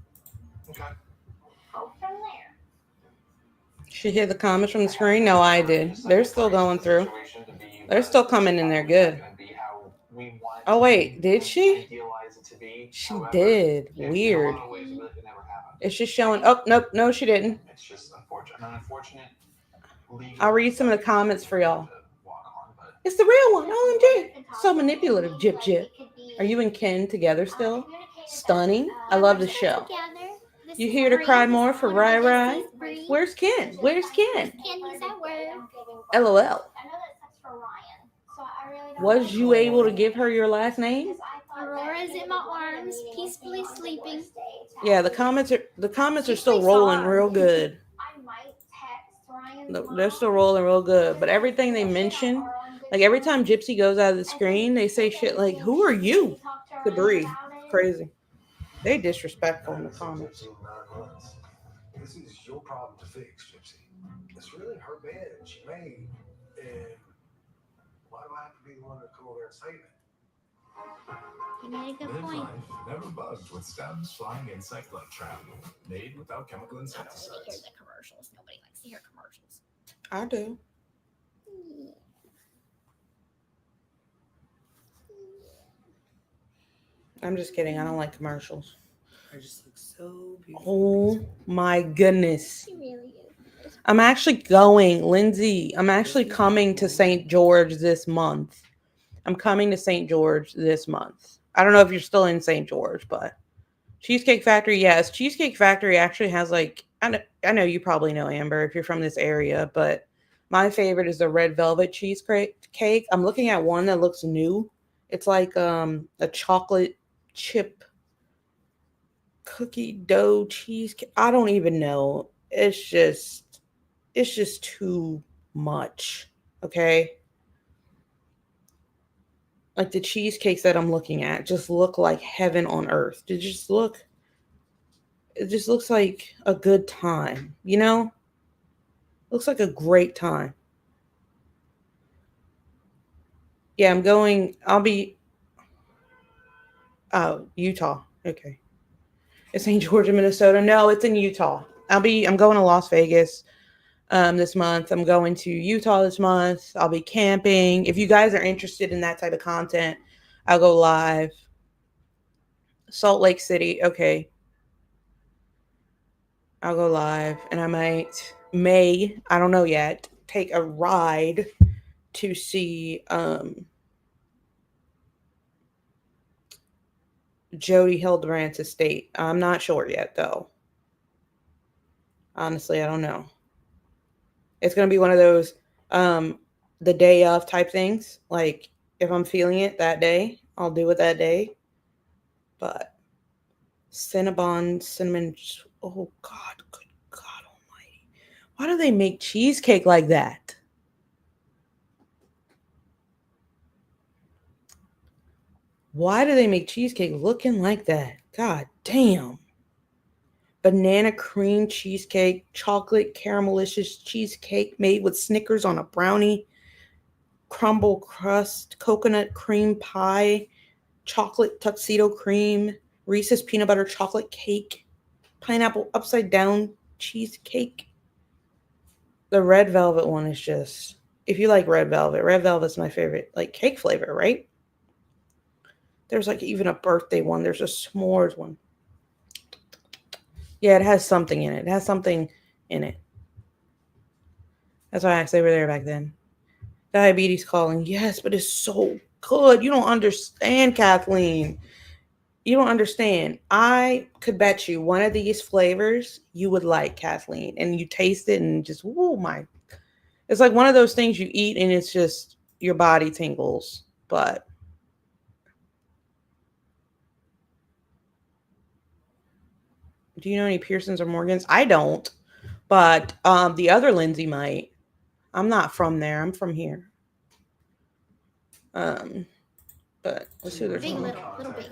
Speaker 4: Okay.
Speaker 6: Go from there.
Speaker 1: She hit the comments from the screen? No, I did. They're still going through. They're still coming in there good. Oh, wait. Did she? She did. Weird. It's just showing. Oh, nope. No, she didn't.
Speaker 4: It's just unfortunate.
Speaker 1: I'll read some of the comments for y'all. It's the real one. OMG. So manipulative, Jip. Are you and Ken together still? Stunning. I love the show. You here to cry more for Rai? Where's Ken?
Speaker 2: Ken, he's at work.
Speaker 1: LOL.
Speaker 6: I know that sucks for Ryan, so I really don't.
Speaker 1: Was you able to give her your last name?
Speaker 2: Aurora's in my arms, peacefully sleeping.
Speaker 1: Yeah, the comments are still rolling real good.
Speaker 6: I might text Ryan's
Speaker 1: They're still rolling real good. But everything they mention, Like every time Gypsy goes out of the screen, they say shit like, "Who are you?" to Bree. Crazy. They disrespectful in the comments.
Speaker 7: 15, 9 months. This is your problem to fix, Gypsy. It's really her bed she made. And why do I have to be the one to come over there and save it?
Speaker 2: You made a good
Speaker 11: Live
Speaker 2: point.
Speaker 11: life never bugged with stems, flying insect-like trap, made without chemical
Speaker 2: Not to hear
Speaker 11: insecticides.
Speaker 2: the commercials. Nobody likes to hear commercials.
Speaker 1: I do. I'm just kidding. I don't like commercials.
Speaker 3: I just look so beautiful.
Speaker 1: Oh my goodness.
Speaker 2: She really is.
Speaker 1: I'm actually going, Lindsay. I'm actually coming to St. George this month. I'm coming to St. George this month. I don't know if you're still in St. George, but Cheesecake Factory, yes. Cheesecake Factory actually has like, I know you probably know, Amber, if you're from this area, but my favorite is the red velvet cheesecake. I'm looking at one that looks new. It's like a chocolate chip cookie dough cheesecake. I don't even know. It's just too much. Okay? Like the cheesecakes that I'm looking at just look like heaven on earth. It just looks like a good time, you know? Looks like a great time. Yeah, I'll be Utah. Okay. It's St. George in Minnesota. No, it's in Utah. I'm going to Las Vegas this month. I'm going to Utah this month. I'll be camping. If you guys are interested in that type of content, I'll go live. Salt Lake City. Okay. I'll go live and I I don't know yet, take a ride to see Jody Hildebrandt's estate. I'm not sure yet though. Honestly, I don't know. It's going to be one of those the day of type things. Like if I'm feeling it that day, I'll do it that day. But cinnamon, oh God, good God almighty. Why do they make cheesecake like that? Why do they make cheesecake looking like that? God damn. Banana cream cheesecake, chocolate caramelicious cheesecake made with Snickers on a brownie, crumble crust, coconut cream pie, chocolate tuxedo cream, Reese's peanut butter chocolate cake, pineapple upside down cheesecake. The red velvet one is just, if you like red velvet's my favorite, like cake flavor, right? There's like even a birthday one. There's a s'mores one. Yeah, it has something in it. It has something in it. That's why I asked they were there back then. Diabetes calling. Yes, but it's so good. You don't understand, Kathleen. You don't understand. I could bet you one of these flavors you would like, Kathleen. And you taste it and just, oh my. It's like one of those things you eat and it's just your body tingles. But do you know any Pearsons or Morgans? I don't. But the other Lindsay might. I'm not from there. I'm from here. But let's see what they're
Speaker 2: Big,
Speaker 1: talking
Speaker 2: little big.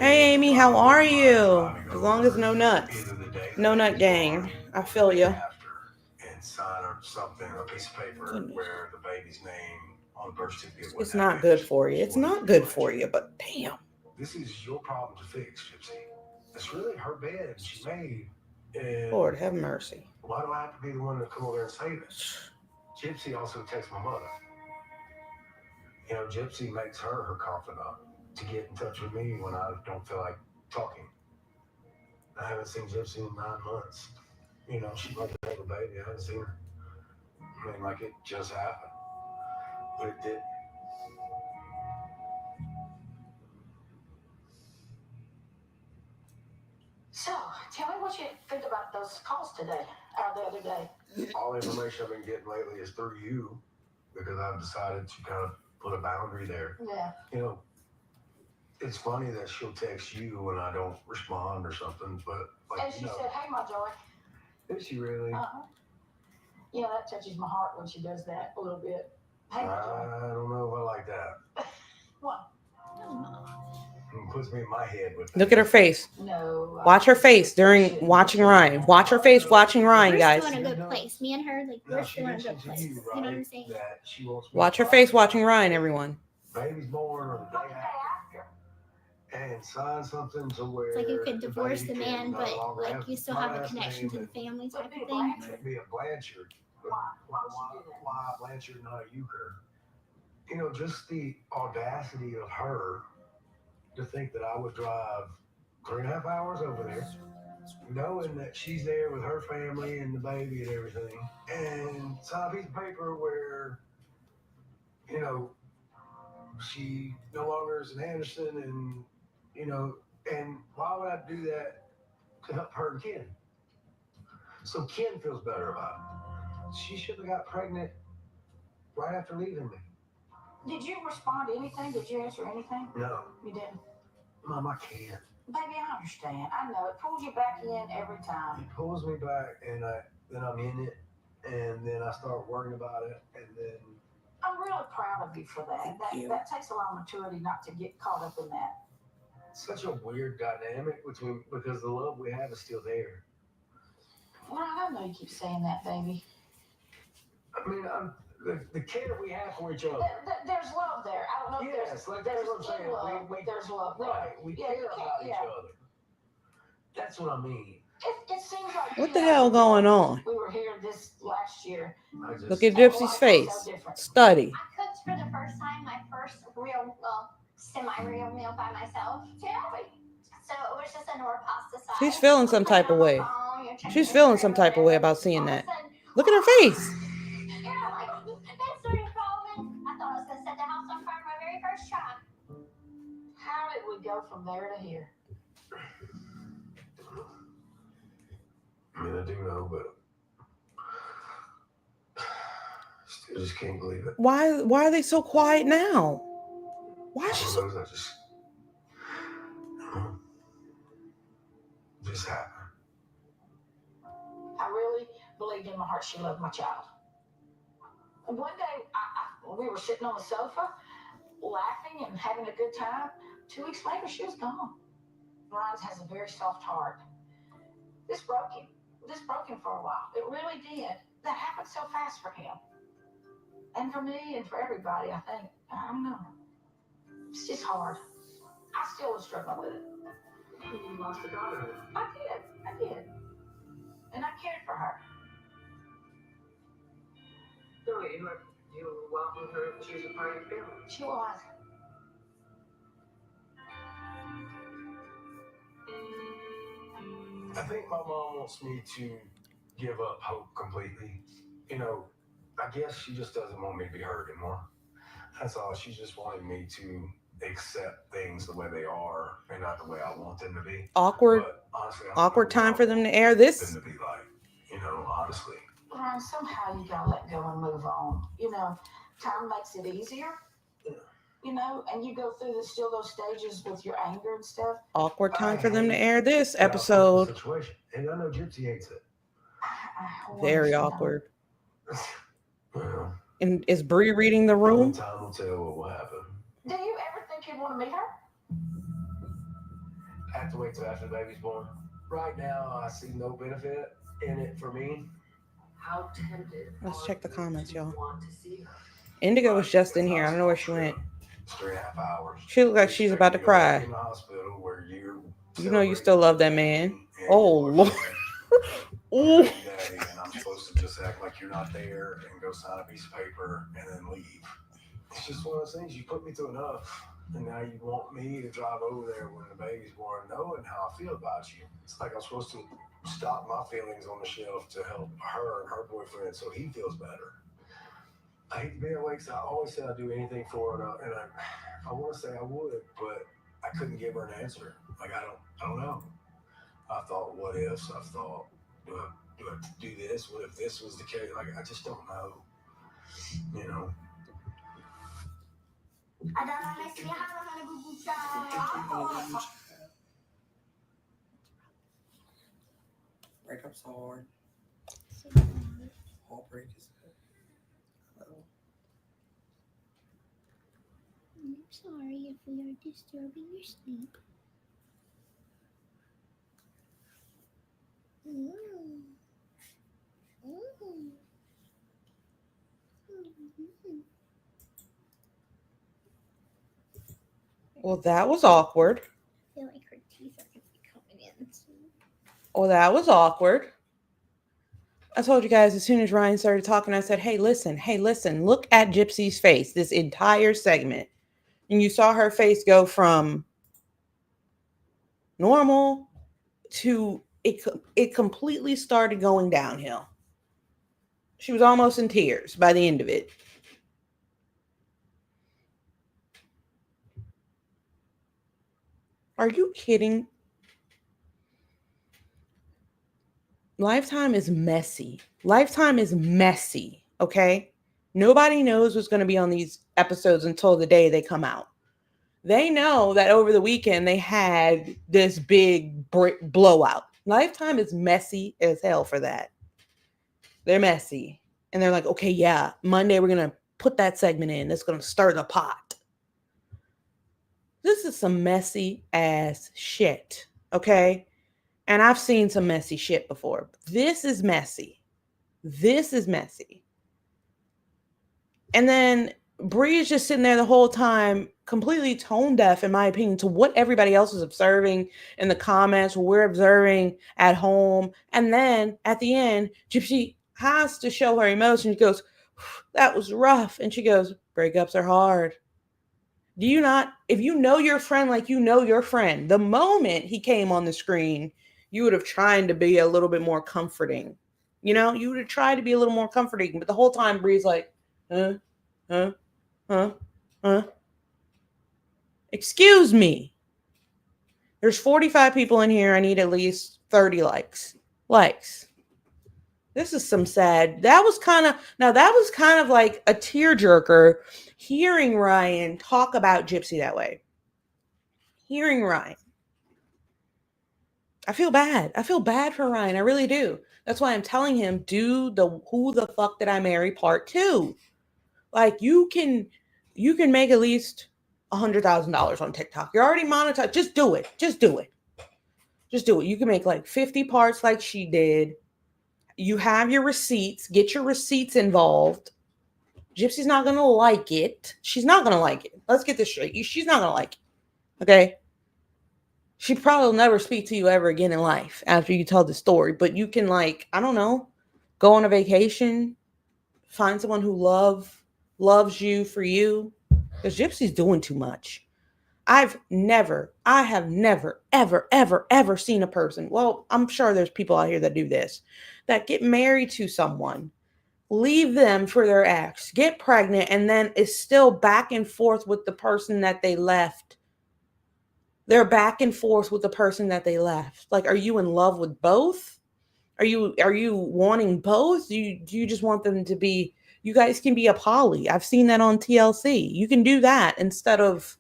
Speaker 1: Hey, Amy, how are you? As long as no nuts. No nut gang. I feel you.
Speaker 7: And sign or something, a piece of paper
Speaker 1: Goodness.
Speaker 7: where the baby's name on the birth certificate.
Speaker 1: It's not good for you. It's not good for you, but damn.
Speaker 7: This is your problem to fix, Gypsy. It's really her bed she made. And
Speaker 1: Lord have mercy.
Speaker 7: why do I have to be the one to come over there and save it? Gypsy also texts my mother. You know, Gypsy makes her confidant to get in touch with me when I don't feel like talking. I haven't seen Gypsy in 9 months. You know, she might have a baby. I haven't seen her. I mean, like it just happened. But it didn't.
Speaker 5: So, tell me what you think about those calls today, or the other day.
Speaker 7: All the information I've been getting lately is through you because I've decided to kind of put a boundary there.
Speaker 5: Yeah.
Speaker 7: You know, it's funny that she'll text you when I don't respond or something, but like,
Speaker 5: And she said, hey, my joy.
Speaker 7: Is she really?
Speaker 5: Uh-huh. Yeah, that touches my heart when she does that a little bit.
Speaker 7: I don't know if I like that.
Speaker 5: What?
Speaker 7: It puts me in my head with
Speaker 1: Look at her face.
Speaker 5: No.
Speaker 1: Watch her face during watching Ryan. Watch her face watching Ryan,
Speaker 2: We're
Speaker 1: guys.
Speaker 2: still in a good place. Me and her, like, we're
Speaker 7: No, she
Speaker 2: still in a good
Speaker 7: mentioned to
Speaker 2: place.
Speaker 7: you,
Speaker 2: You know what I'm
Speaker 7: right,
Speaker 2: saying?
Speaker 7: that she wants me
Speaker 1: Watch
Speaker 7: to
Speaker 1: her face
Speaker 7: buy
Speaker 1: watching Ryan, everyone.
Speaker 7: baby's born or the day after, and sign something to where
Speaker 2: It's like you could
Speaker 7: the
Speaker 2: divorce
Speaker 7: baby
Speaker 2: the
Speaker 7: can
Speaker 2: man,
Speaker 7: no
Speaker 2: but
Speaker 7: longer
Speaker 2: like you still
Speaker 7: my
Speaker 2: have a
Speaker 7: last
Speaker 2: connection to
Speaker 7: name
Speaker 2: the family type of
Speaker 5: Be a
Speaker 2: thing.
Speaker 7: and be a Blanchard.
Speaker 5: Why? Why would she do that?
Speaker 7: Why Blanchard, not a Euchre? You know, just the audacity of her to think that I would drive 3.5 hours over there, knowing that she's there with her family and the baby and everything, and sign a piece of paper where, you know, she no longer is an Anderson, and you know, and why would I do that to help her and Ken? So Ken feels better about it. She should have got pregnant right after leaving me.
Speaker 5: Did you respond to anything? Did you answer anything?
Speaker 7: No,
Speaker 5: You didn't.
Speaker 7: Mom, I can't.
Speaker 5: Baby, I understand. I know it pulls you back in every time.
Speaker 7: It pulls me back, and then I'm in it, and then I start worrying about it, and then
Speaker 5: I'm really proud of you for that. That takes a lot of maturity not to get caught up in that.
Speaker 7: it's such a weird dynamic between because the love we have is still there.
Speaker 5: Well, I know you keep saying that, baby.
Speaker 7: I mean, the care we have for each other.
Speaker 5: There's love there. I don't know if
Speaker 7: Yes, like that's what I'm saying.
Speaker 5: love, but there's love there.
Speaker 7: Right, we care about each other. That's what I mean.
Speaker 5: It seems like
Speaker 1: What the hell going on?
Speaker 5: We were here this last year.
Speaker 1: Look at Gypsy's face. Study.
Speaker 6: I cooked for the first time, my first real, well, semi-real meal by myself.
Speaker 5: Tell me.
Speaker 6: So it was just a Nor pasta sauce.
Speaker 1: She's feeling some type of way. She's feeling some type of way about seeing that. Look at her face.
Speaker 6: You know, like, that started crawling. I thought I was going to set the house on fire my very first try.
Speaker 5: How did we go from there to here?
Speaker 7: I mean, I do know, but still just can't believe it.
Speaker 1: Why are they so quiet now? Why is she so...
Speaker 7: I just happened.
Speaker 5: I really believed in my heart she loved my child. One day, we were sitting on the sofa, laughing and having a good time. 2 weeks later, she was gone. Ryan has a very soft heart. This broke him. This broke him for a while. It really did. That happened so fast for him. And for me and for everybody, I think. I don't know. It's just hard. I still was struggling with it.
Speaker 7: You lost a daughter.
Speaker 5: I did. And I cared for her.
Speaker 12: So you welcome her. She was a part of your family.
Speaker 5: She was.
Speaker 7: I think my mom wants me to give up hope completely. You know, I guess she just doesn't want me to be hurt anymore. That's all. She's just wanting me to accept things the way they are and not the way I want them to be.
Speaker 1: Awkward.
Speaker 7: But honestly,
Speaker 1: Awkward time for them to air this.
Speaker 7: Them to be like, you know, honestly.
Speaker 5: Ryan, somehow you gotta let go and move on. You know, time makes it easier.
Speaker 7: Yeah.
Speaker 5: You know, and you go through still those stages with your anger and stuff.
Speaker 1: Awkward time for them to air this episode.
Speaker 7: Situation. And I know Gypsy hates it.
Speaker 1: Very awkward.
Speaker 7: Well,
Speaker 1: and is Bree reading the room?
Speaker 7: Time will tell what will happen.
Speaker 5: Do you ever think you'd want to meet her?
Speaker 7: I have to wait till after the baby's born. Right now, I see no benefit in it for me.
Speaker 12: How tempted?
Speaker 1: Let's check the comments, y'all.
Speaker 12: Want to see her?
Speaker 1: Indigo was just in here. I don't know where she went.
Speaker 7: It's 3.5 hours.
Speaker 1: She looks like she's about to cry.
Speaker 7: In the hospital where you
Speaker 1: know you still love that man. Oh, Lord. Ooh.
Speaker 7: And I'm supposed to just act like you're not there and go sign a piece of paper and then leave. It's just one of those things. You put me through enough, and now you want me to drive over there when the baby's born, knowing how I feel about you. It's like I'm supposed to stop my feelings on the shelf to help her and her boyfriend so he feels better. I hate to be awake, so I always say I'd do anything for her, and I want to say I would, but I couldn't give her an answer. Like I don't know. I thought, what ifs? I thought, do I do this? What if this was the case? Like I just don't know. You know.
Speaker 3: Breakups are hard. heartbreak is it? Hello.
Speaker 2: I'm sorry if we are disturbing your sleep. Mm. Mm. Mm.
Speaker 1: Well, that was awkward.
Speaker 2: I feel like her teeth are going to be coming in soon.
Speaker 1: Well, that was awkward. I told you guys as soon as Ryan started talking, I said, hey, listen, look at Gypsy's face this entire segment. And you saw her face go from normal to it completely started going downhill. She was almost in tears by the end of it. Are you kidding? Lifetime is messy. Lifetime is messy, okay? Nobody knows what's going to be on these episodes until the day they come out. They know that over the weekend they had this big blowout. Lifetime is messy as hell for that. They're messy. And they're like, okay, yeah, Monday we're going to put that segment in. That's going to stir the pot. This is some messy ass shit, okay? And I've seen some messy shit before. This is messy. This is messy. And then Bree is just sitting there the whole time, completely tone deaf, in my opinion, to what everybody else is observing in the comments, what we're observing at home. And then at the end, Gypsy has to show her emotion. She goes, that was rough. And she goes, breakups are hard. Do you not, if you know your friend like you know your friend, the moment he came on the screen, you would have tried to be a little bit more comforting. You know, you would have tried to be a little more comforting. But the whole time, Bree's like, huh, huh, huh, huh. Excuse me. There's 45 people in here. I need at least 30 likes. Likes. This is some sad. That was kind of like a tearjerker hearing Ryan talk about Gypsy that way. Hearing Ryan. I feel bad. I feel bad for Ryan. I really do. That's why I'm telling him, do the Who the Fuck Did I Marry Part 2. Like you can make at least $100,000 on TikTok. You're already monetized. Just do it. Just do it. Just do it. You can make like 50 parts like she did. You have your receipts. Get your receipts involved. Gypsy's not going to like it. She's not going to like it. Let's get this straight. She's not going to like it. Okay? She probably will never speak to you ever again in life after you tell the story. But you can, like, I don't know, go on a vacation, find someone who loves you for you. Because Gypsy's doing too much. I have never, ever seen a person. Well, I'm sure there's people out here that do this, that get married to someone, leave them for their ex, get pregnant, and then is still back and forth with the person that they left. They're back and forth with the person that they left. Like, are you in love with both? Are you wanting both? Do you just want them to be? You guys can be a poly. I've seen that on TLC. You can do that instead of.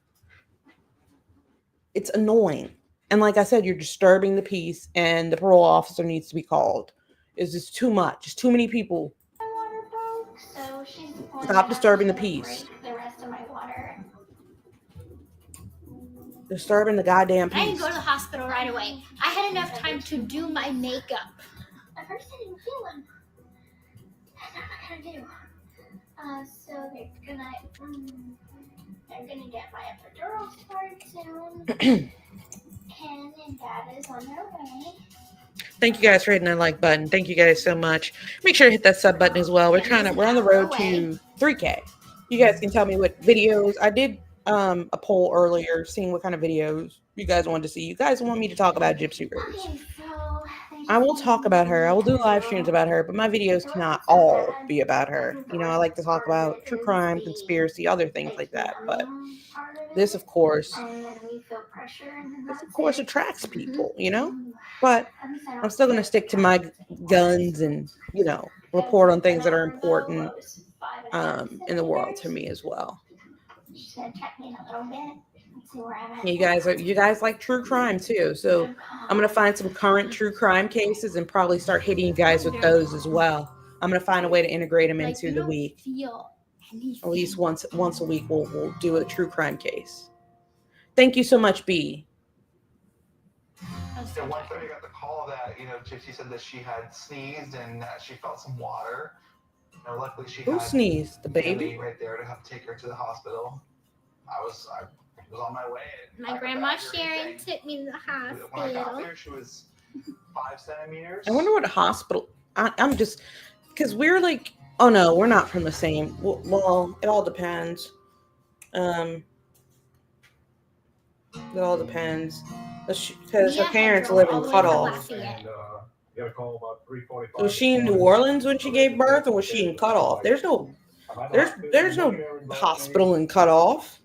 Speaker 1: It's annoying. And like I said, you're disturbing the peace, and the parole officer needs to be called. It's just too much. It's too many people.
Speaker 2: So she's
Speaker 1: Stop disturbing the peace.
Speaker 2: break the rest of my water.
Speaker 1: Disturbing the goddamn
Speaker 2: I didn't
Speaker 1: peace.
Speaker 2: go to the hospital right away. I had enough time to do my makeup.
Speaker 6: At first I didn't feel them. What am I gonna do? So they're gonna get my epidural started soon. Ken and Dad is on their way.
Speaker 1: Thank you guys for hitting that like button. Thank you guys so much. Make sure to hit that sub button as well. We're on the road to 3K. You guys can tell me what videos. I did a poll earlier, seeing what kind of videos you guys wanted to see. You guys want me to talk about Gypsy Rose.
Speaker 2: Okay, so
Speaker 1: I will talk about her. I will do live streams about her, but my videos cannot all be about her. You know, I like to talk about true crime, conspiracy, other things like that. But this, of course, attracts people, you know? But I'm still going to stick to my guns and, you know, report on things that are important in the world to me as well.
Speaker 2: She's gonna check me in a little bit. See where I'm at.
Speaker 1: You guys like true crime too, so I'm gonna find some current true crime cases and probably start hitting you guys with those as well. I'm gonna find a way to integrate them
Speaker 2: Like,
Speaker 1: into
Speaker 2: you
Speaker 1: the
Speaker 2: don't
Speaker 1: week.
Speaker 2: feel anything.
Speaker 1: At least once a week, we'll do a true crime case. Thank you so much, B.
Speaker 2: I was so
Speaker 4: At 1:30, I
Speaker 2: tired.
Speaker 4: got the call that Gypsy said that she had sneezed and that she felt some water. Luckily, she
Speaker 1: Who
Speaker 4: had
Speaker 1: sneezed? The
Speaker 4: me
Speaker 1: baby?
Speaker 4: right there to help take her to the hospital. I was on my way.
Speaker 2: My grandma Sharon took me to the hospital.
Speaker 4: When I got there, she was 5 centimeters.
Speaker 1: I wonder what hospital. I'm just because we're like, oh no, we're not from the same. Well, it all depends. It all depends. Because her
Speaker 2: Mia had
Speaker 1: parents
Speaker 2: drove
Speaker 1: live
Speaker 2: all
Speaker 1: in
Speaker 2: the way to
Speaker 1: Cutoff.
Speaker 2: Lafayette.
Speaker 7: Got a call about 3:45.
Speaker 1: Was she in New Orleans when she gave birth, or was she in Cutoff? There's no hospital in Cutoff.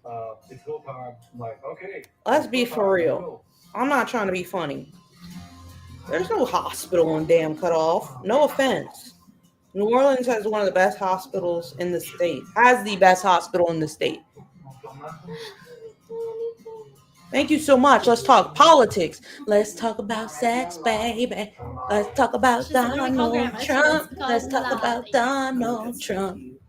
Speaker 7: It's go time. I'm like, okay.
Speaker 1: Let's be for real. I'm not trying to be funny. There's no hospital in damn Cutoff. No offense. New Orleans has one of the best hospitals in the state. Has the best hospital in the state. Thank you so much. Let's talk politics. Let's talk about sex, baby. Let's talk about
Speaker 2: She said, "We call
Speaker 1: Donald
Speaker 2: grandma, so
Speaker 1: Trump.
Speaker 2: let's call
Speaker 1: Let's talk
Speaker 2: Lala."
Speaker 1: about Donald Trump.
Speaker 3: Cute.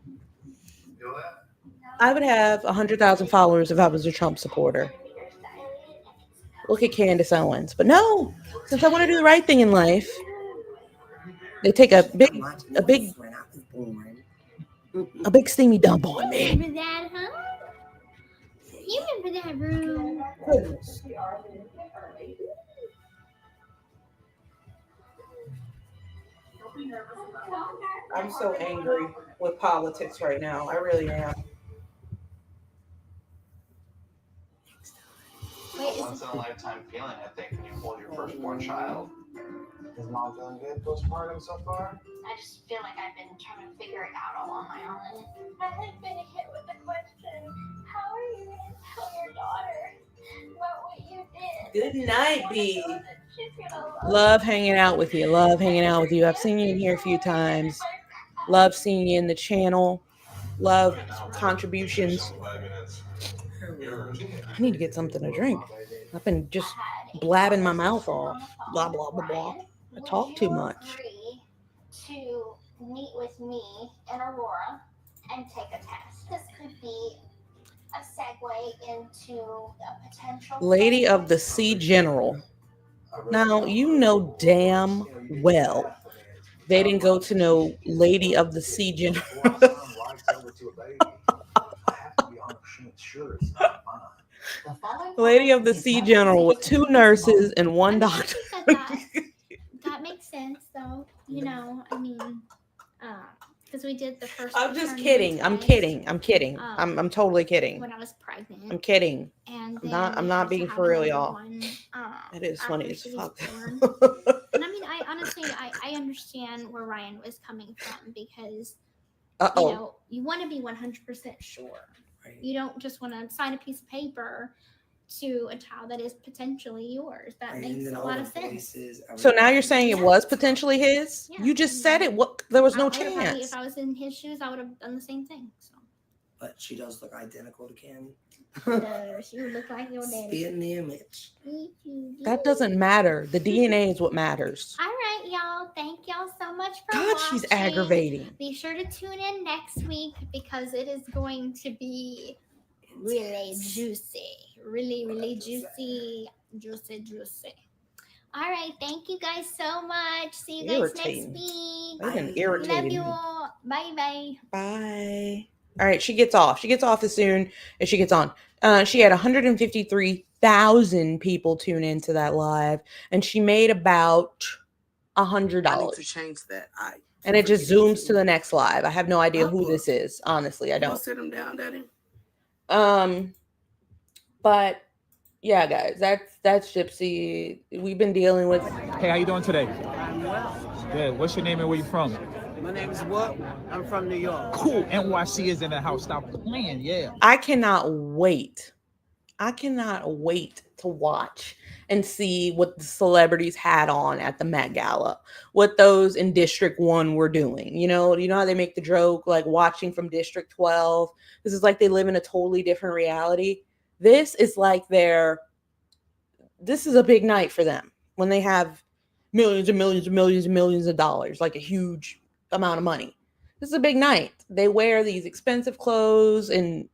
Speaker 1: I would have 100,000 followers if I was a Trump supporter. Look at Candace Owens. But no, since I want to do the right thing in life, they take a big
Speaker 3: When I was born.
Speaker 1: a big steamy dump on me.
Speaker 2: Remember that, huh? You remember that room?
Speaker 1: Goodness. I'm so angry with politics right now. I really am.
Speaker 2: Wait, is
Speaker 4: Once in a lifetime feeling, I think, when you hold your firstborn child. Is mom feeling good postpartum so far?
Speaker 6: I just feel like I've been trying to figure it out all on my own. I had been hit with the question, how are you going to tell your daughter about what you did?
Speaker 1: Good night, B.
Speaker 6: So that she's gonna love
Speaker 1: Love hanging out with you. Love hanging out with you. I've seen you in here a few times. Love seeing you in the channel. Love contributions. I need to get something to drink. I've been just blabbing my mouth off. Blah, blah, blah, blah. I talk too much.
Speaker 6: agree to meet with me and Aurora and take a test. This could be a segue into a potential
Speaker 1: Lady of the Sea General. Now, you know damn well they didn't go to no Lady of the Sea General. Lady of the Sea General with 2 nurses and 1 doctor.
Speaker 2: That makes sense, though. I mean, because we did the first.
Speaker 1: I'm just
Speaker 2: maternity
Speaker 1: kidding. I'm
Speaker 2: test,
Speaker 1: kidding. I'm kidding. I'm totally kidding.
Speaker 2: When I was pregnant.
Speaker 1: I'm kidding.
Speaker 2: And
Speaker 1: I'm not being for real, y'all. It is funny as fuck.
Speaker 2: And I mean, I honestly, I understand where Ryan was coming from because, you want to be 100% sure.
Speaker 3: Right.
Speaker 2: You don't just want to sign a piece of paper to a child that is potentially yours. That
Speaker 3: Right,
Speaker 2: makes
Speaker 3: and then
Speaker 2: a
Speaker 3: all
Speaker 2: lot
Speaker 3: the
Speaker 2: of sense.
Speaker 3: voices,
Speaker 1: So now you're saying it was potentially his?
Speaker 2: Yeah.
Speaker 1: You just said it. What? There was no chance.
Speaker 2: If I was in his shoes, I would have done the same thing. So.
Speaker 3: But she does look identical to Kim.
Speaker 2: She would look like your daddy.
Speaker 3: Be in the image.
Speaker 1: That doesn't matter. The DNA is what matters.
Speaker 2: All right, y'all. Thank y'all so much for
Speaker 1: God,
Speaker 2: watching.
Speaker 1: she's aggravating.
Speaker 2: Be sure to tune in next week because it is going to be really juicy. Really, really juicy. Juicy. All right. Thank you guys so much. See you guys
Speaker 1: Irritating.
Speaker 2: next week.
Speaker 1: They've been irritating
Speaker 2: Love you
Speaker 1: me.
Speaker 2: all. Bye.
Speaker 1: Bye. All right, she gets off. She gets off as soon as she gets on. She had 153,000 people tune into that live, and she made about $100.
Speaker 3: I need to change that.
Speaker 1: And it just zooms to the next live. I have no idea who this is. Honestly, I
Speaker 3: Don't
Speaker 1: don't.
Speaker 3: sit him down, Daddy.
Speaker 1: But yeah, guys, that's Gypsy. We've been dealing with.
Speaker 13: Hey, how you doing today?
Speaker 12: I'm well.
Speaker 13: Good. What's your name and where you from?
Speaker 12: My name is what? I'm from New York.
Speaker 13: Cool. NYC is in the house. Stop playing. Yeah.
Speaker 1: I cannot wait. To watch and see what the celebrities had on at the Met Gala, what those in District 1 were doing. You know how they make the joke, like watching from District 12. This is like they live in a totally different reality. This is like this is a big night for them when they have millions and millions and millions and millions of dollars, like a huge amount of money. This is a big night. They wear these expensive clothes, and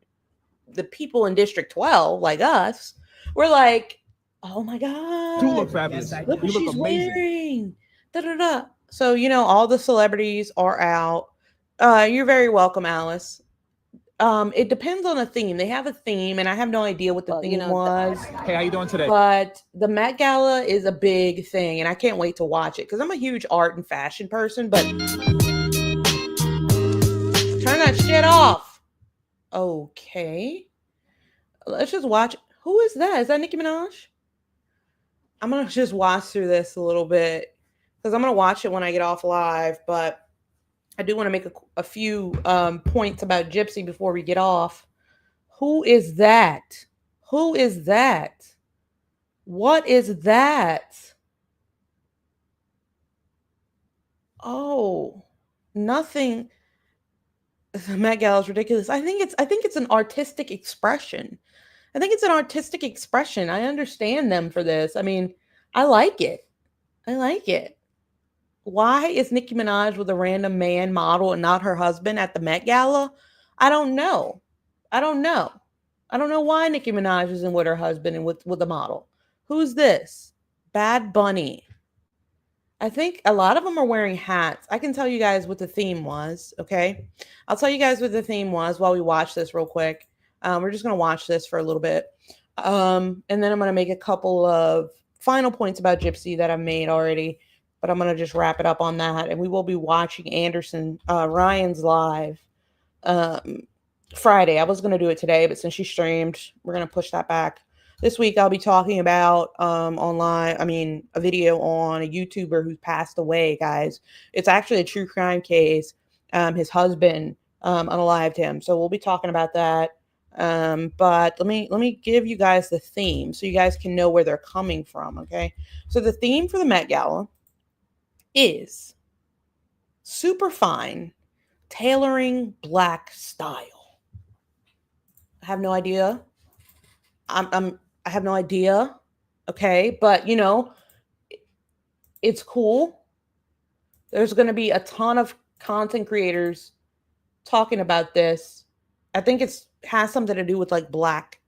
Speaker 1: the people in District 12, like us, we're like, oh my God.
Speaker 13: You look fabulous.
Speaker 3: Yes, I
Speaker 1: Look
Speaker 3: do.
Speaker 1: what
Speaker 13: You look
Speaker 1: she's
Speaker 13: amazing.
Speaker 1: wearing. Da, da, da. So, all the celebrities are out. You're very welcome, Alice. It depends on the theme. They have a theme, and I have no idea what the theme was.
Speaker 13: Hey, how you doing today?
Speaker 1: But the Met Gala is a big thing, and I can't wait to watch it because I'm a huge art and fashion person. But turn that shit off. Okay, let's just watch. Who is that? Is that Nicki Minaj? I'm gonna just watch through this a little bit because I'm gonna watch it when I get off live. But I do want to make a few points about GYPSY before we get off. Who is that? Who is that? What is that? Oh, nothing. The Met Gala is ridiculous. I think it's an artistic expression. I think it's an artistic expression. I understand them for this. I mean, I like it. I like it. Why is Nicki Minaj with a random man model and not her husband at the Met Gala? I don't know. I don't know. I don't know why Nicki Minaj isn't with her husband and with a model. Who's this? Bad Bunny. I think a lot of them are wearing hats. I can tell you guys what the theme was, okay? I'll tell you guys what the theme was while we watch this real quick. We're just going to watch this for a little bit. And then I'm going to make a couple of final points about GYPSY that I've made already, but I'm going to just wrap it up on that. And we will be watching Ryan's live Friday. I was going to do it today, but since she streamed, we're going to push that back. This week, I'll be talking about a video on a YouTuber who's passed away, guys. It's actually a true crime case. His husband unalived him. So we'll be talking about that. But let me give you guys the theme so you guys can know where they're coming from, okay? So the theme for the Met Gala is super fine, tailoring black style. I have no idea. I have no idea. Okay, but it's cool. There's going to be a ton of content creators talking about this. I think it's has something to do with like black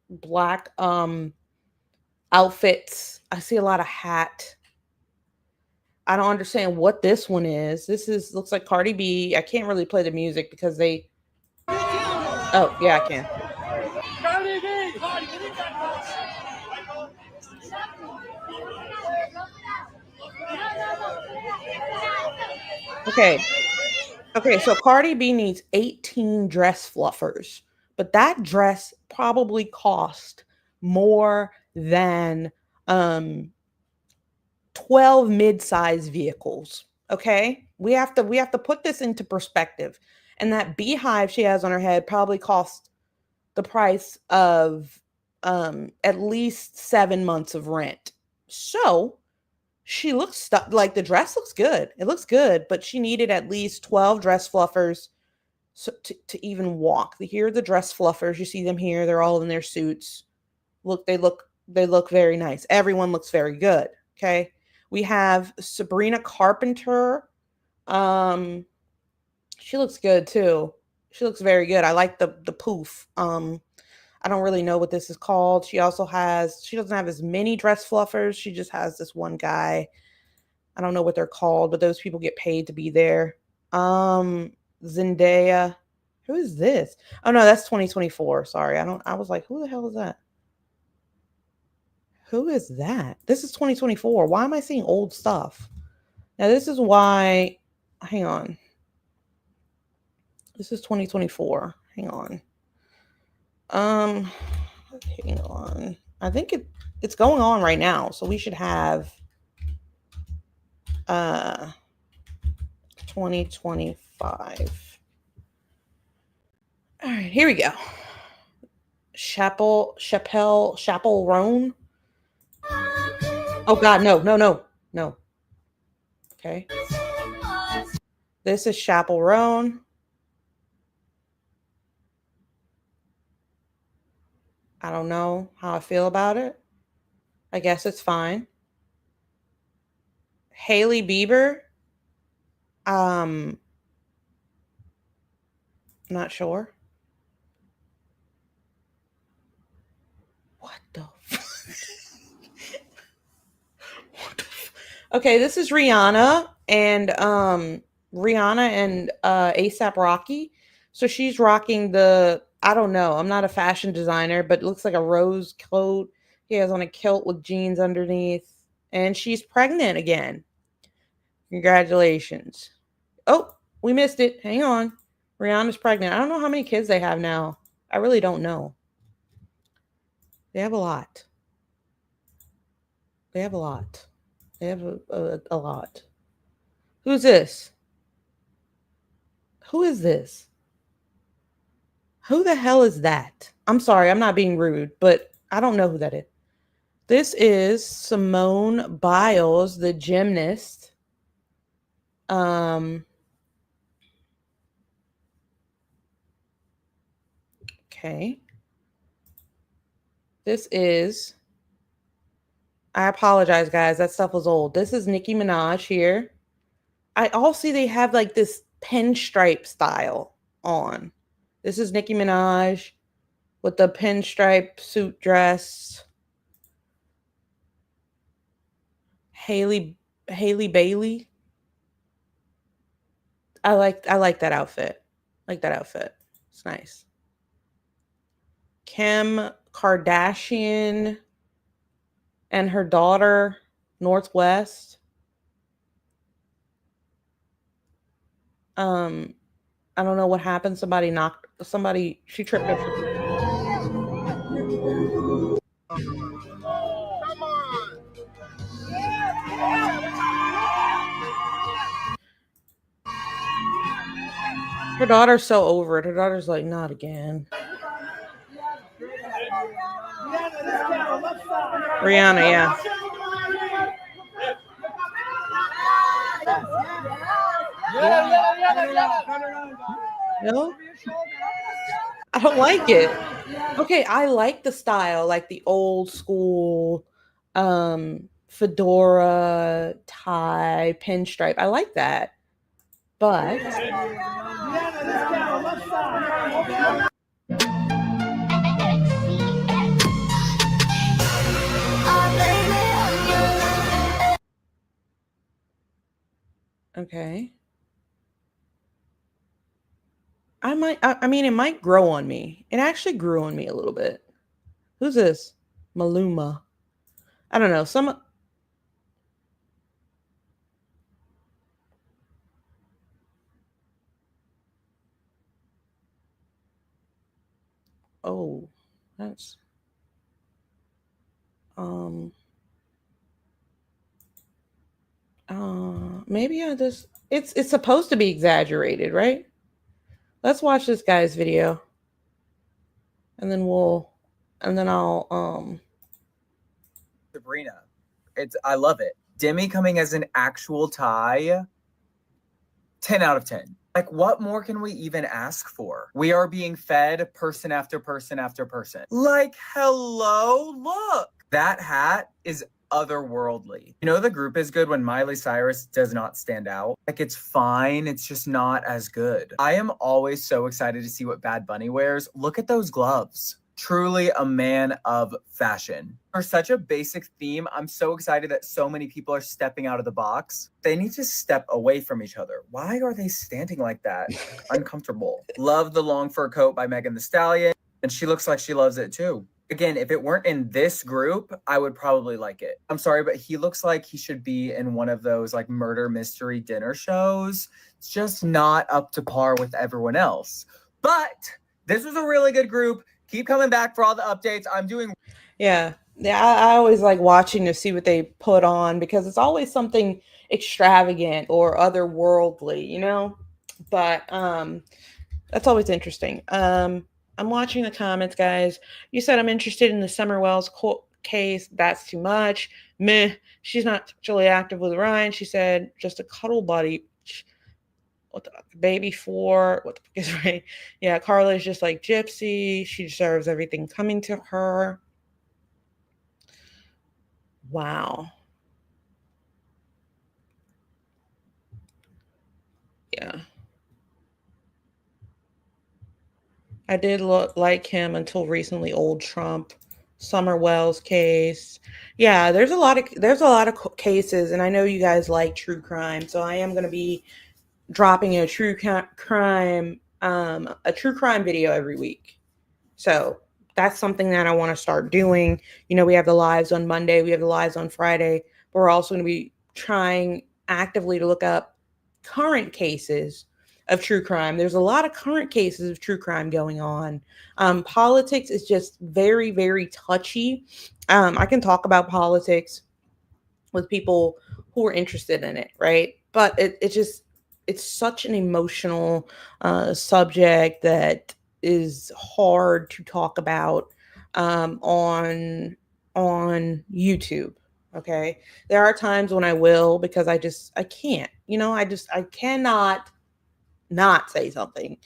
Speaker 1: outfits. I see a lot of hat. I don't understand what this one is. Looks like Cardi B. I can't really play the music because they Oh, yeah, I can. Okay. Okay, so Cardi B needs 18 dress fluffers, but that dress probably cost more than 12 mid-size vehicles. Okay? We have to put this into perspective. And that beehive she has on her head probably cost the price of at least 7 months of rent. So, she looks like the dress looks good. It looks good, but she needed at least 12 dress fluffers to even walk. Here are the dress fluffers. You see them here. They're all in their suits. They look very nice. Everyone looks very good. Okay. We have Sabrina Carpenter. She looks good too. She looks very good. I like the poof. I don't really know what this is called. She doesn't have as many dress fluffers. She just has this one guy. I don't know what they're called, but those people get paid to be there. Zendaya. Who is this? Oh no, that's 2024. Sorry. I was like, who the hell is that? Who is that? This is 2024. Why am I seeing old stuff? Now this is why hang on. This is 2024. Hang on. Hang on. I think it's going on right now, so we should have 2025. All right, here we go. Chappell Roan. Oh God, no. Okay. This is Chappell Roan. I don't know how I feel about it. I guess it's fine. Hailey Bieber. Not sure. What the? Okay, this is Rihanna and ASAP Rocky. So she's rocking the, I don't know. I'm not a fashion designer, but it looks like a rose coat. He has on a kilt with jeans underneath, and she's pregnant again. Congratulations. Oh, we missed it. Hang on. Rihanna's pregnant. I don't know how many kids they have now. I really don't know. They have a lot. They have a lot. They have a lot. Who's this? Who is this? Who the hell is that? I'm sorry, I'm not being rude, but I don't know who that is. This is Simone Biles, the gymnast. Um, okay. This is, I apologize, guys. That stuff was old. This is Nicki Minaj here. I also see they have like this pinstripe style on. This is Nicki Minaj with the pinstripe suit dress. Haley Bailey. I like that outfit. Like that outfit. It's nice. Kim Kardashian and her daughter, Northwest. Um, I don't know what happened. She tripped over. Her daughter's so over it. Her daughter's like, not again. Rihanna, yeah. No? I don't like it. Okay, I like the style, like the old school fedora, tie, pinstripe. I like that. But okay. I mean, it might grow on me. It actually grew on me a little bit. Who's this? Maluma. I don't know. Oh, that's, um, maybe it's supposed to be exaggerated, right? Let's watch this guy's video and then I'll.
Speaker 14: Sabrina. I love it. Demi coming as an actual tie. 10 out of 10. Like, what more can we even ask for? We are being fed person after person after person. Like, hello, look. That hat is otherworldly. You know, the group is good when Miley Cyrus does not stand out. Like, it's fine. It's just not as good. I am always so excited to see what Bad Bunny wears. Look at those gloves. Truly a man of fashion. For such a basic theme, I'm so excited that so many people are stepping out of the box. They need to step away from each other. Why are they standing like that? Uncomfortable. Love the long fur coat by Megan Thee Stallion, and she looks like she loves it too. Again, if it weren't in this group, I would probably like it. I'm sorry, but he looks like he should be in one of those like murder mystery dinner shows. It's just not up to par with everyone else. But this was a really good group. Keep coming back for all the updates. I'm doing.
Speaker 1: Yeah. Yeah, I always like watching to see what they put on because it's always something extravagant or otherworldly, you know? But that's always interesting. I'm watching the comments, guys. You said I'm interested in the Summer Wells case. That's too much. Meh. She's not sexually active with Ryan. She said just a cuddle buddy. What the baby for? What the fuck is right? Yeah, Carla is just like Gypsy. She deserves everything coming to her. Wow. Yeah. I did look like him until recently. Old Trump, Summer Wells case. Yeah, there's a lot of cases, and I know you guys like true crime, so I am going to be dropping a true crime video every week. So that's something that I want to start doing. We have the lives on Monday, we have the lives on Friday, but we're also going to be trying actively to look up current cases of true crime. There's a lot of current cases of true crime going on. Politics is just very, very touchy. I can talk about politics with people who are interested in it, right? But it's such an emotional subject that is hard to talk about on YouTube. Okay, there are times when I will because I can't. I cannot not say something.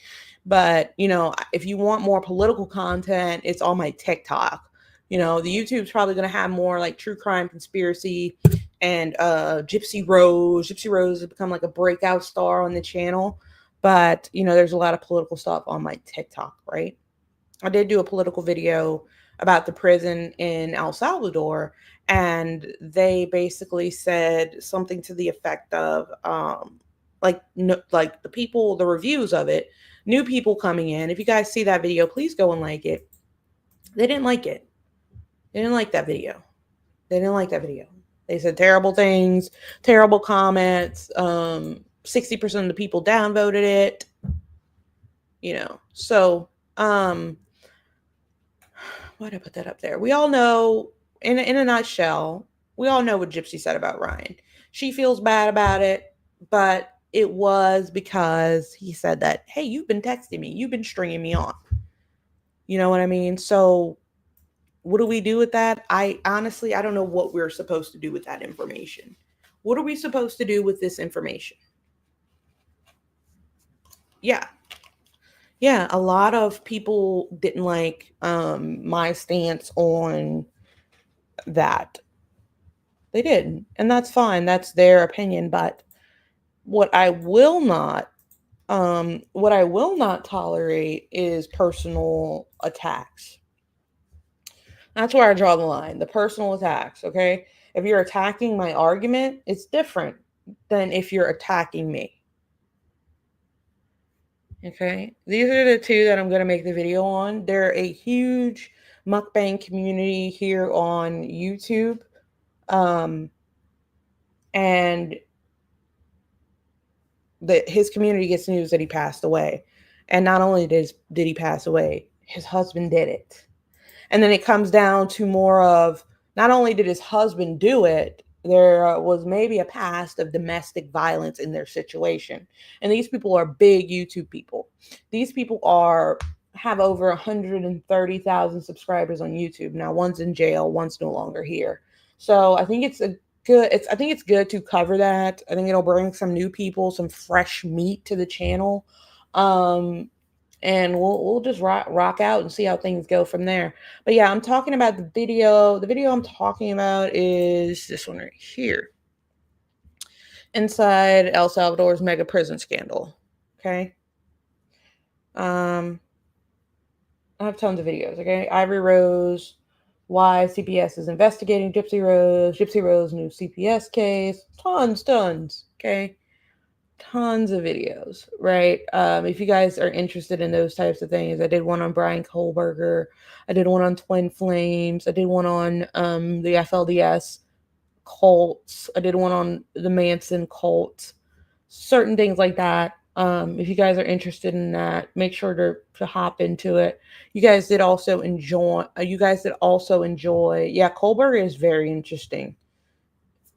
Speaker 1: But, if you want more political content, it's on my TikTok. The YouTube's probably going to have more like true crime, conspiracy, and Gypsy Rose. Gypsy Rose has become like a breakout star on the channel. But, there's a lot of political stuff on my TikTok, right? I did do a political video about the prison in El Salvador, and they basically said something to the effect of, like, no, like the reviews of it, new people coming in. If you guys see that video, please go and like it. They didn't like it. They didn't like that video. They didn't like that video. They said terrible things, terrible comments. 60% of the people downvoted it. So why'd I put that up there? We all know, in a nutshell, we all know what Gypsy said about Ryan. She feels bad about it, but it was because he said that, hey, you've been texting me, you've been stringing me on. You know what I mean? So what do we do with that? I honestly, I don't know what we're supposed to do with that information. What are we supposed to do with this information? Yeah. Yeah, a lot of people didn't like my stance on that. They did. And that's fine. That's their opinion. But what I will not tolerate is personal attacks. That's where I draw the line. The personal attacks, okay? If you're attacking my argument, it's different than if you're attacking me. Okay? These are the two that I'm going to make the video on. They're a huge mukbang community here on YouTube. And his community gets news that he passed away. And not only did he pass away, his husband did it. And then it comes down to more of, not only did his husband do it, there was maybe a past of domestic violence in their situation. And these people are big YouTube people. These people have over 130,000 subscribers on YouTube. Now one's in jail, one's no longer here. So I think I think it's good to cover that. I think it'll bring some new people, some fresh meat to the channel. And we'll just rock out and see how things go from there. But yeah, I'm talking about the video. The video I'm talking about is this one right here. Inside El Salvador's mega prison scandal. Okay. I have tons of videos. Okay. Ivory Rose, why CPS is investigating Gypsy Rose new CPS case, tons. Okay. Tons of videos, right? If you guys are interested in those types of things, I did one on Brian Kohlberger. I did one on Twin Flames. I did one on the FLDS cults. I did one on the Manson cult. Certain things like that. If you guys are interested in that, make sure to hop into it. You guys did also enjoy. Yeah, Kohlberger is very interesting.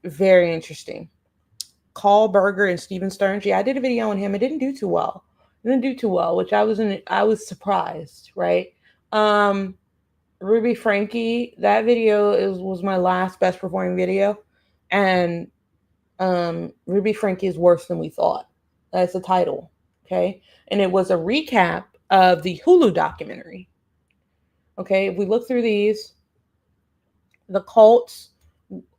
Speaker 1: Very interesting. Kohlberger and Steven Stearns. Yeah, I did a video on him. It didn't do too well. Which I was surprised, right? Ruby Frankie, that video was my last best performing video. And Ruby Frankie is worse than we thought. That's the title. Okay. And it was a recap of the Hulu documentary. Okay, if we look through these, the cults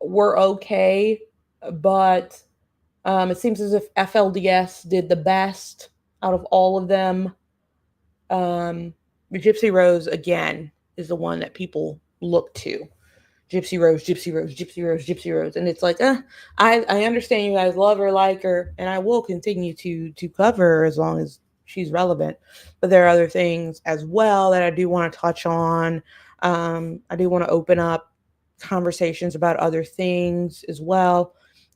Speaker 1: were okay, but it seems as if FLDS did the best out of all of them. Gypsy Rose, again, is the one that people look to. Gypsy Rose, Gypsy Rose, Gypsy Rose, Gypsy Rose. And it's like, I understand you guys love her, like her, and I will continue to cover her as long as she's relevant. But there are other things as well that I do want to touch on. I do want to open up conversations about other things as well.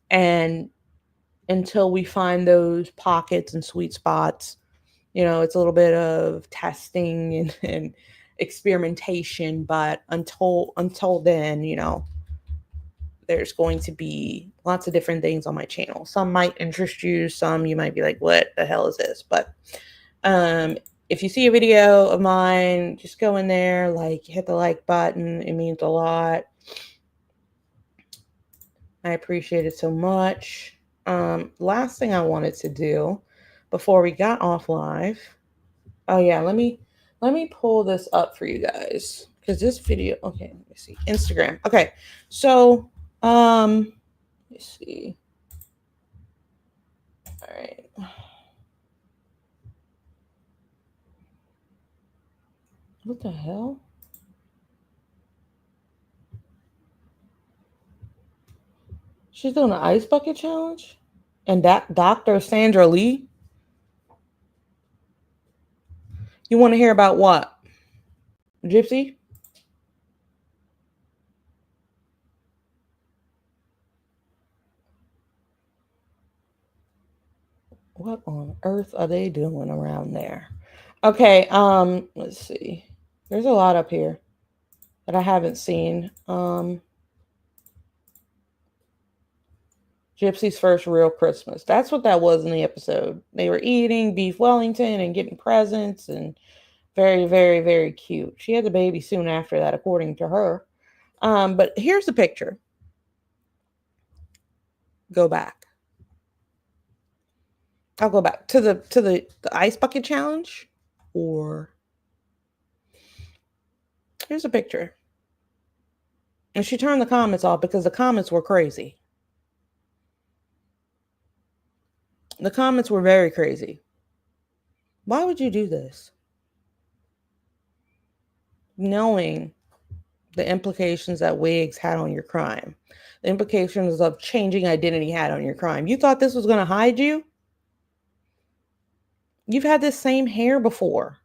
Speaker 1: And until we find those pockets and sweet spots, it's a little bit of testing and experimentation, but until then, there's going to be lots of different things on my channel. Some might interest you, some you might be like, what the hell is this? But if you see a video of mine, just go in there, hit the like button. It means a lot. I appreciate it so much. Last thing I wanted to do before we got off live. Oh yeah, let me pull this up for you guys, because this video, okay, let me see. Instagram. Okay. So, let me see. All right. What the hell? She's doing an ice bucket challenge? And that Dr. Sandra Lee? You want to hear about what? Gypsy? What on earth are they doing around there? Okay, let's see. There's a lot up here that I haven't seen. Gypsy's first real Christmas. That's what that was in the episode. They were eating beef Wellington and getting presents, and very, very, very cute. She had the baby soon after that, according to her. But here's the picture. Go back. I'll go back to the ice bucket challenge. Or here's a picture. And she turned the comments off because the comments were crazy. The comments were very crazy. Why would you do this? Knowing the implications that wigs had on your crime. The implications of changing identity had on your crime. You thought this was going to hide you? You've had this same hair before.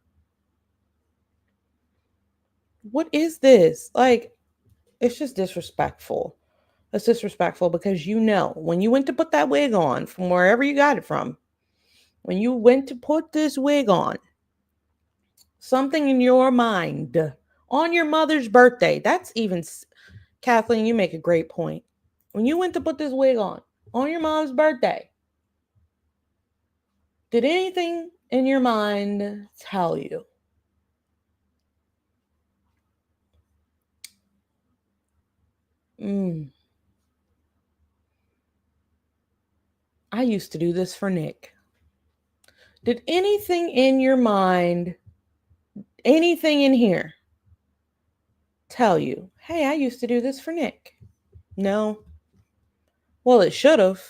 Speaker 1: What is this? It's just disrespectful. It's disrespectful because when you went to put that wig on from wherever you got it from, when you went to put this wig on, something in your mind on your mother's birthday, that's even, Kathleen, you make a great point. When you went to put this wig on your mom's birthday, did anything in your mind tell you? I used to do this for Nick. Did anything in your mind, anything in here, tell you, hey, I used to do this for Nick? No. Well, it should have.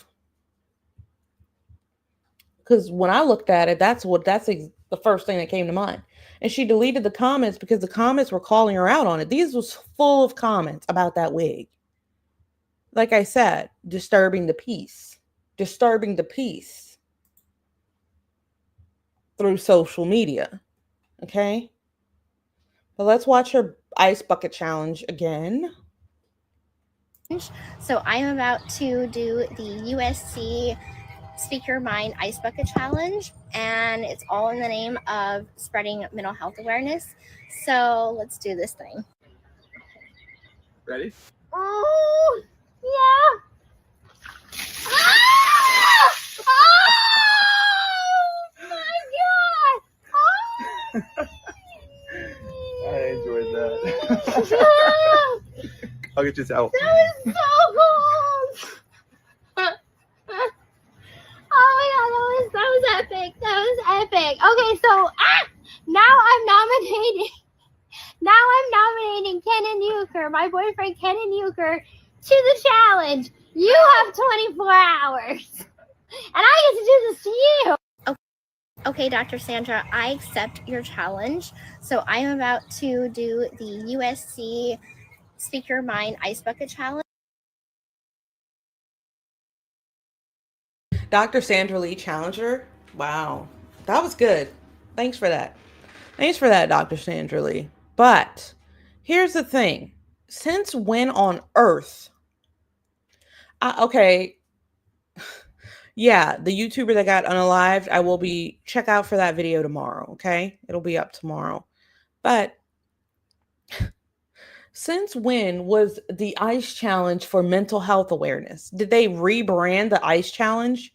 Speaker 1: Because when I looked at it, that's the first thing that came to mind. And she deleted the comments because the comments were calling her out on it. These was full of comments about that wig. Like I said, disturbing the peace through social media. Okay? But let's watch her ice bucket challenge again.
Speaker 2: So I'm about to do the USC Speak Your Mind Ice Bucket Challenge, and it's all in the name of spreading mental health awareness. So let's do this thing.
Speaker 13: Ready?
Speaker 2: Oh, yeah. Oh my God.
Speaker 14: I enjoyed that. I'll get you this out.
Speaker 2: That was so cool. Oh my God, that was epic. That was epic. Okay, so now I'm nominating Kenan Euchre, my boyfriend Kenan Euchre, to the challenge. You have 24 hours. And I get to do this to you. Okay, Dr. Sandra, I accept your challenge. So I am about to do the USC Speak Your Mind Ice Bucket Challenge.
Speaker 1: Dr. Sandra Lee challenged her. Wow. That was good. Thanks for that. Thanks for that, Dr. Sandra Lee. But here's the thing. Since when on earth? Okay. Yeah, the YouTuber that got unalived, I will be check out for that video tomorrow, okay? It'll be up tomorrow. But since when was the ICE challenge for mental health awareness? Did they rebrand the ICE challenge?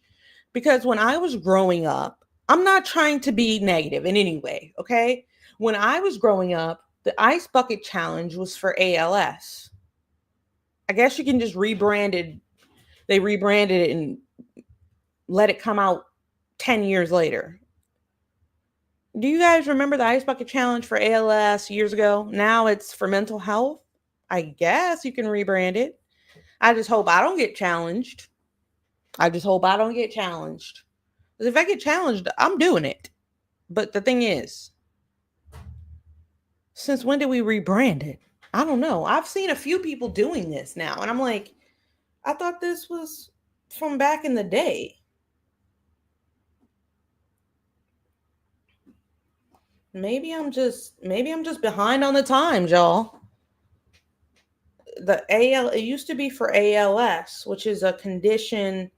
Speaker 1: Because when I was growing up, I'm not trying to be negative in any way, okay? When I was growing up, the ice bucket challenge was for ALS. I guess you can just rebrand it. They rebranded it and let it come out 10 years later. Do you guys remember the ice bucket challenge for ALS years ago? Now it's for mental health. I guess you can rebrand it. I just hope I don't get challenged. I just hope I don't get challenged. Because if I get challenged, I'm doing it. But the thing is, since when did we rebrand it? I don't know. I've seen a few people doing this now, and I'm like, I thought this was from back in the day. Maybe I'm just behind on the times, y'all. The it used to be for ALS, which is a condition,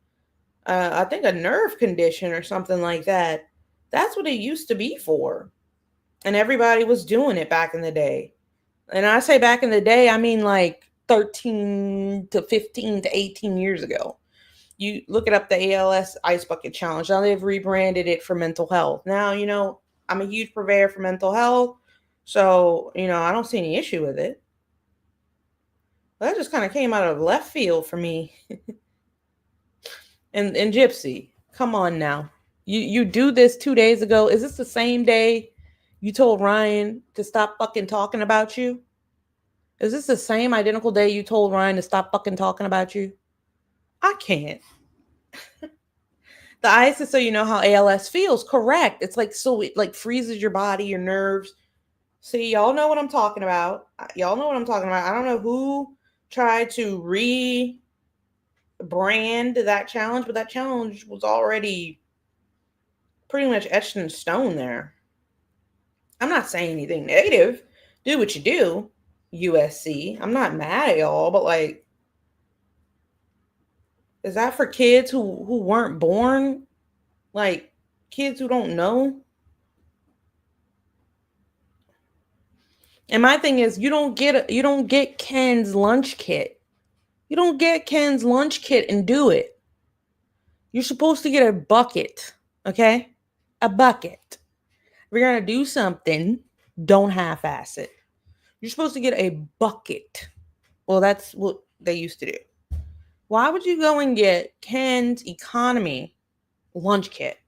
Speaker 1: I think a nerve condition or something like that. That's what it used to be for. And everybody was doing it back in the day. And I say back in the day, I mean like 13 to 15 to 18 years ago. You look it up, the ALS Ice Bucket Challenge. Now they've rebranded it for mental health. Now, I'm a huge purveyor for mental health. So, I don't see any issue with it. But that just kind of came out of left field for me. and Gypsy, come on now. You do this 2 days ago. Is this the same day you told Ryan to stop fucking talking about you? Is this the same identical day you told Ryan to stop fucking talking about you? I can't. The ice is so you know how ALS feels. Correct. It's like so it like freezes your body, your nerves. See, y'all know what I'm talking about. Y'all know what I'm talking about. I don't know who tried to rebrand that challenge, but that challenge was already pretty much etched in stone there. I'm not saying anything negative. Do what you do, USC. I'm not mad at y'all, but like, is that for kids who weren't born? Like kids who don't know? And my thing is, you don't get Ken's lunch kit. You don't get Ken's lunch kit and do it. You're supposed to get a bucket, okay? A bucket. If you're gonna do something, don't half-ass it. You're supposed to get a bucket. Well, that's what they used to do. Why would you go and get Ken's economy lunch kit?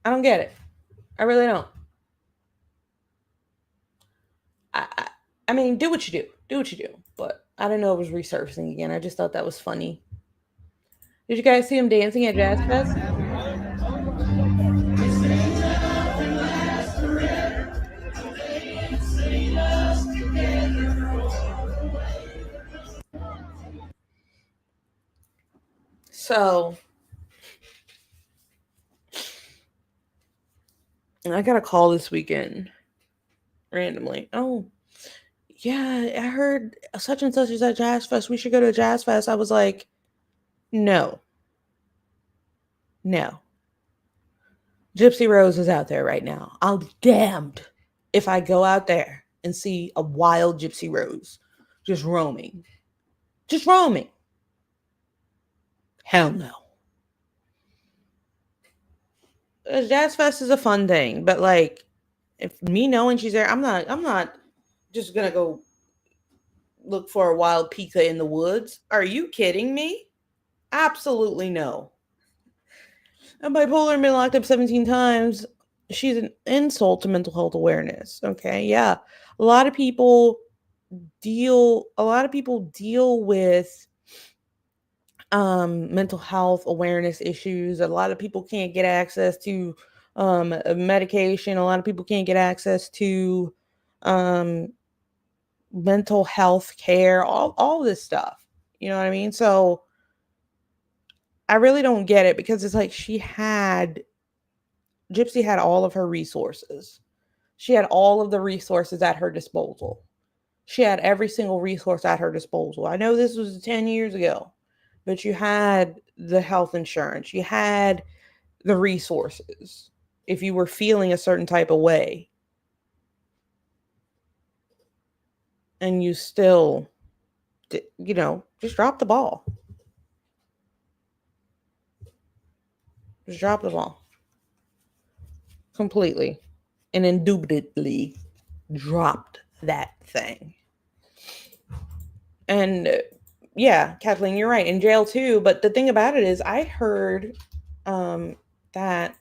Speaker 1: I don't get it. I really don't. I mean, do what you do. Do what you do. But I didn't know it was resurfacing again. I just thought that was funny. Did you guys see him dancing at Jazz Fest? So, I got a call this weekend randomly. Oh, yeah, I heard such and such is at Jazz Fest. We should go to a Jazz Fest. I was like, no. No. Gypsy Rose is out there right now. I'll be damned if I go out there and see a wild Gypsy Rose just roaming. Just roaming. Hell no. Jazz Fest is a fun thing, but like, if me knowing she's there, I'm not just gonna go look for a wild pika in the woods. Are you kidding me? Absolutely no. And bipolar and been locked up 17 times. She's an insult to mental health awareness. Okay, yeah. A lot of people deal with mental health awareness issues. A lot of people can't get access to medication. A lot of people can't get access to um, mental health care, all this stuff. You know what I mean? So I really don't get it because it's like Gypsy had all of her resources. She had all of the resources at her disposal. She had every single resource at her disposal. I know this was 10 years ago, but you had the health insurance, you had the resources if you were feeling a certain type of way. And you still, just drop the ball. Just drop the ball. Completely and indubitably dropped that thing. And yeah, Kathleen, you're right. In jail too. But the thing about it is, I heard that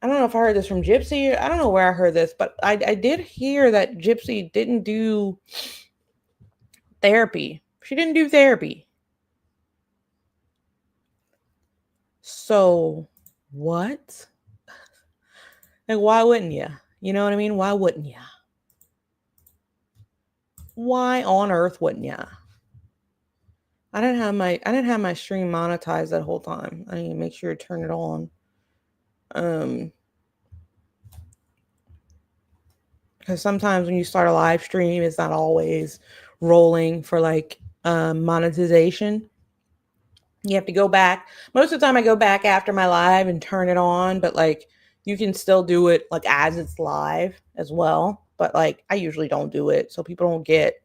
Speaker 1: I don't know if I heard this from Gypsy. I don't know where I heard this, but I did hear that Gypsy didn't do therapy. She didn't do therapy. So what? Like, why wouldn't you? You know what I mean? Why wouldn't you? Why on earth wouldn't you? I didn't have my stream monetized that whole time. I need to make sure to turn it on. Because sometimes when you start a live stream, it's not always rolling for like monetization. You have to go back. Most of the time I go back after my live and turn it on, but like you can still do it like as it's live as well. But like I usually don't do it so people don't get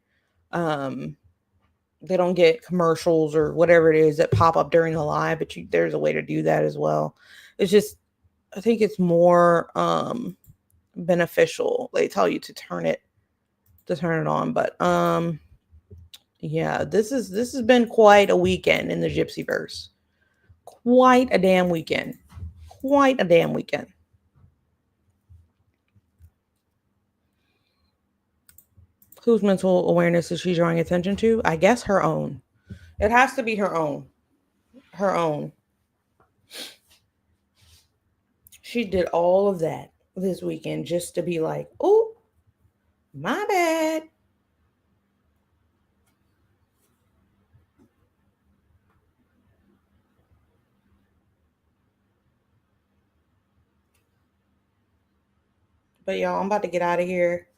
Speaker 1: they don't get commercials or whatever it is that pop up during the live, but there's a way to do that as well. It's just I think it's more beneficial. They tell you to turn it on, but yeah, this has been quite a weekend in the Gypsyverse. Quite a damn weekend. Quite a damn weekend. Whose mental awareness is she drawing attention to? I guess her own. It has to be her own. Her own. She did all of that this weekend just to be like, oh, my bad. But y'all, I'm about to get out of here.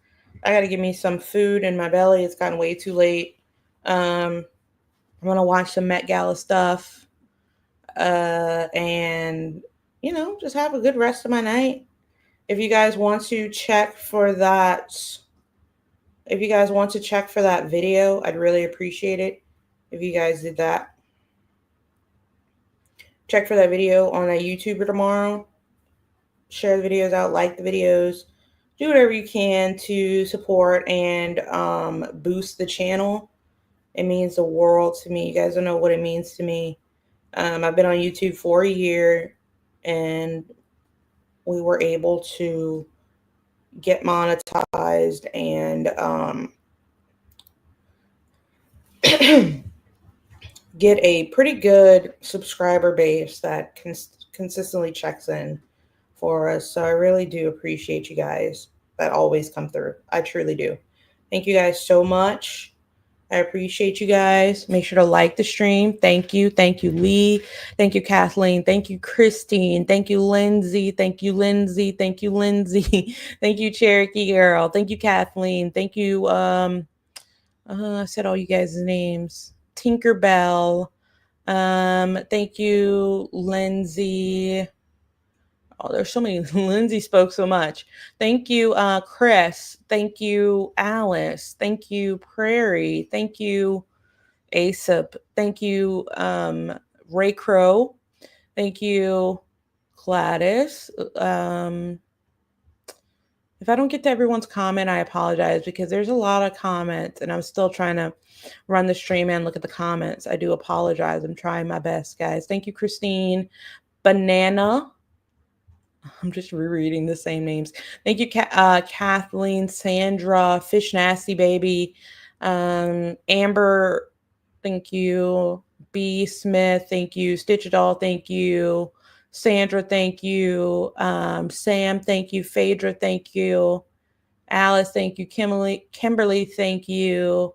Speaker 1: I got to give me some food in my belly. It's gotten way too late. I'm going to watch some Met Gala stuff. And, just have a good rest of my night. If you guys want to check for that, video, I'd really appreciate it if you guys did that. Check for that video on that YouTuber tomorrow. Share the videos out, like the videos, do whatever you can to support and boost the channel. It means the world to me. You guys don't know what it means to me. I've been on YouTube for a year, and we were able to get monetized and get a pretty good subscriber base that consistently checks in for us. So I really do appreciate you guys that always come through. I truly do. Thank you guys so much. I appreciate you guys. Make sure to like the stream. Thank you. Thank you, Lee. Thank you, Kathleen. Thank you, Christine. Thank you, Lindsay. Thank you, Lindsay. Thank you, Lindsay. Thank you, Cherokee Girl. Thank you, Kathleen. Thank you. I said all you guys' names. Tinkerbell. Thank you, Lindsay. Oh, there's so many. Lindsay spoke so much. Thank you, Chris. Thank you, Alice. Thank you, Prairie. Thank you, Aesop. Thank you, Ray Crow. Thank you, Gladys. If I don't get to everyone's comment, I apologize because there's a lot of comments and I'm still trying to run the stream and look at the comments. I do apologize. I'm trying my best, guys. Thank you, Christine. Banana. I'm just rereading the same names. Thank you, Kathleen, Sandra, Fish Nasty Baby, Amber. Thank you, B. Smith, thank you. Stitchadol, thank you. Sandra, thank you. Sam, thank you. Phaedra, thank you. Alice, thank you. Kimberly, thank you.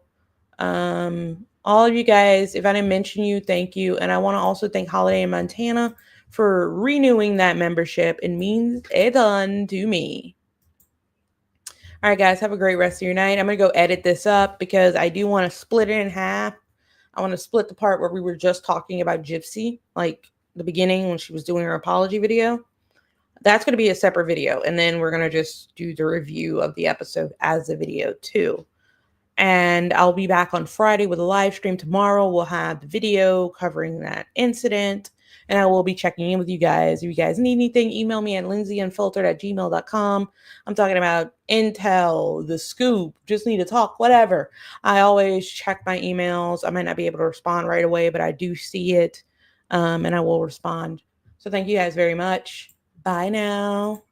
Speaker 1: All of you guys, if I didn't mention you, thank you. And I want to also thank Holiday in Montana for renewing that membership. It means a ton to me. All right, guys, have a great rest of your night. I'm going to go edit this up because I do want to split it in half. I want to split the part where we were just talking about GYPSY, like the beginning when she was doing her apology video. That's going to be a separate video. And then we're going to just do the review of the episode as a video too. And I'll be back on Friday with a live stream. Tomorrow we'll have the video covering that incident. And I will be checking in with you guys. If you guys need anything, email me at lindsayunfiltered@gmail.com. I'm talking about intel, the scoop, just need to talk, whatever. I always check my emails. I might not be able to respond right away, but I do see it. And I will respond. So thank you guys very much. Bye now.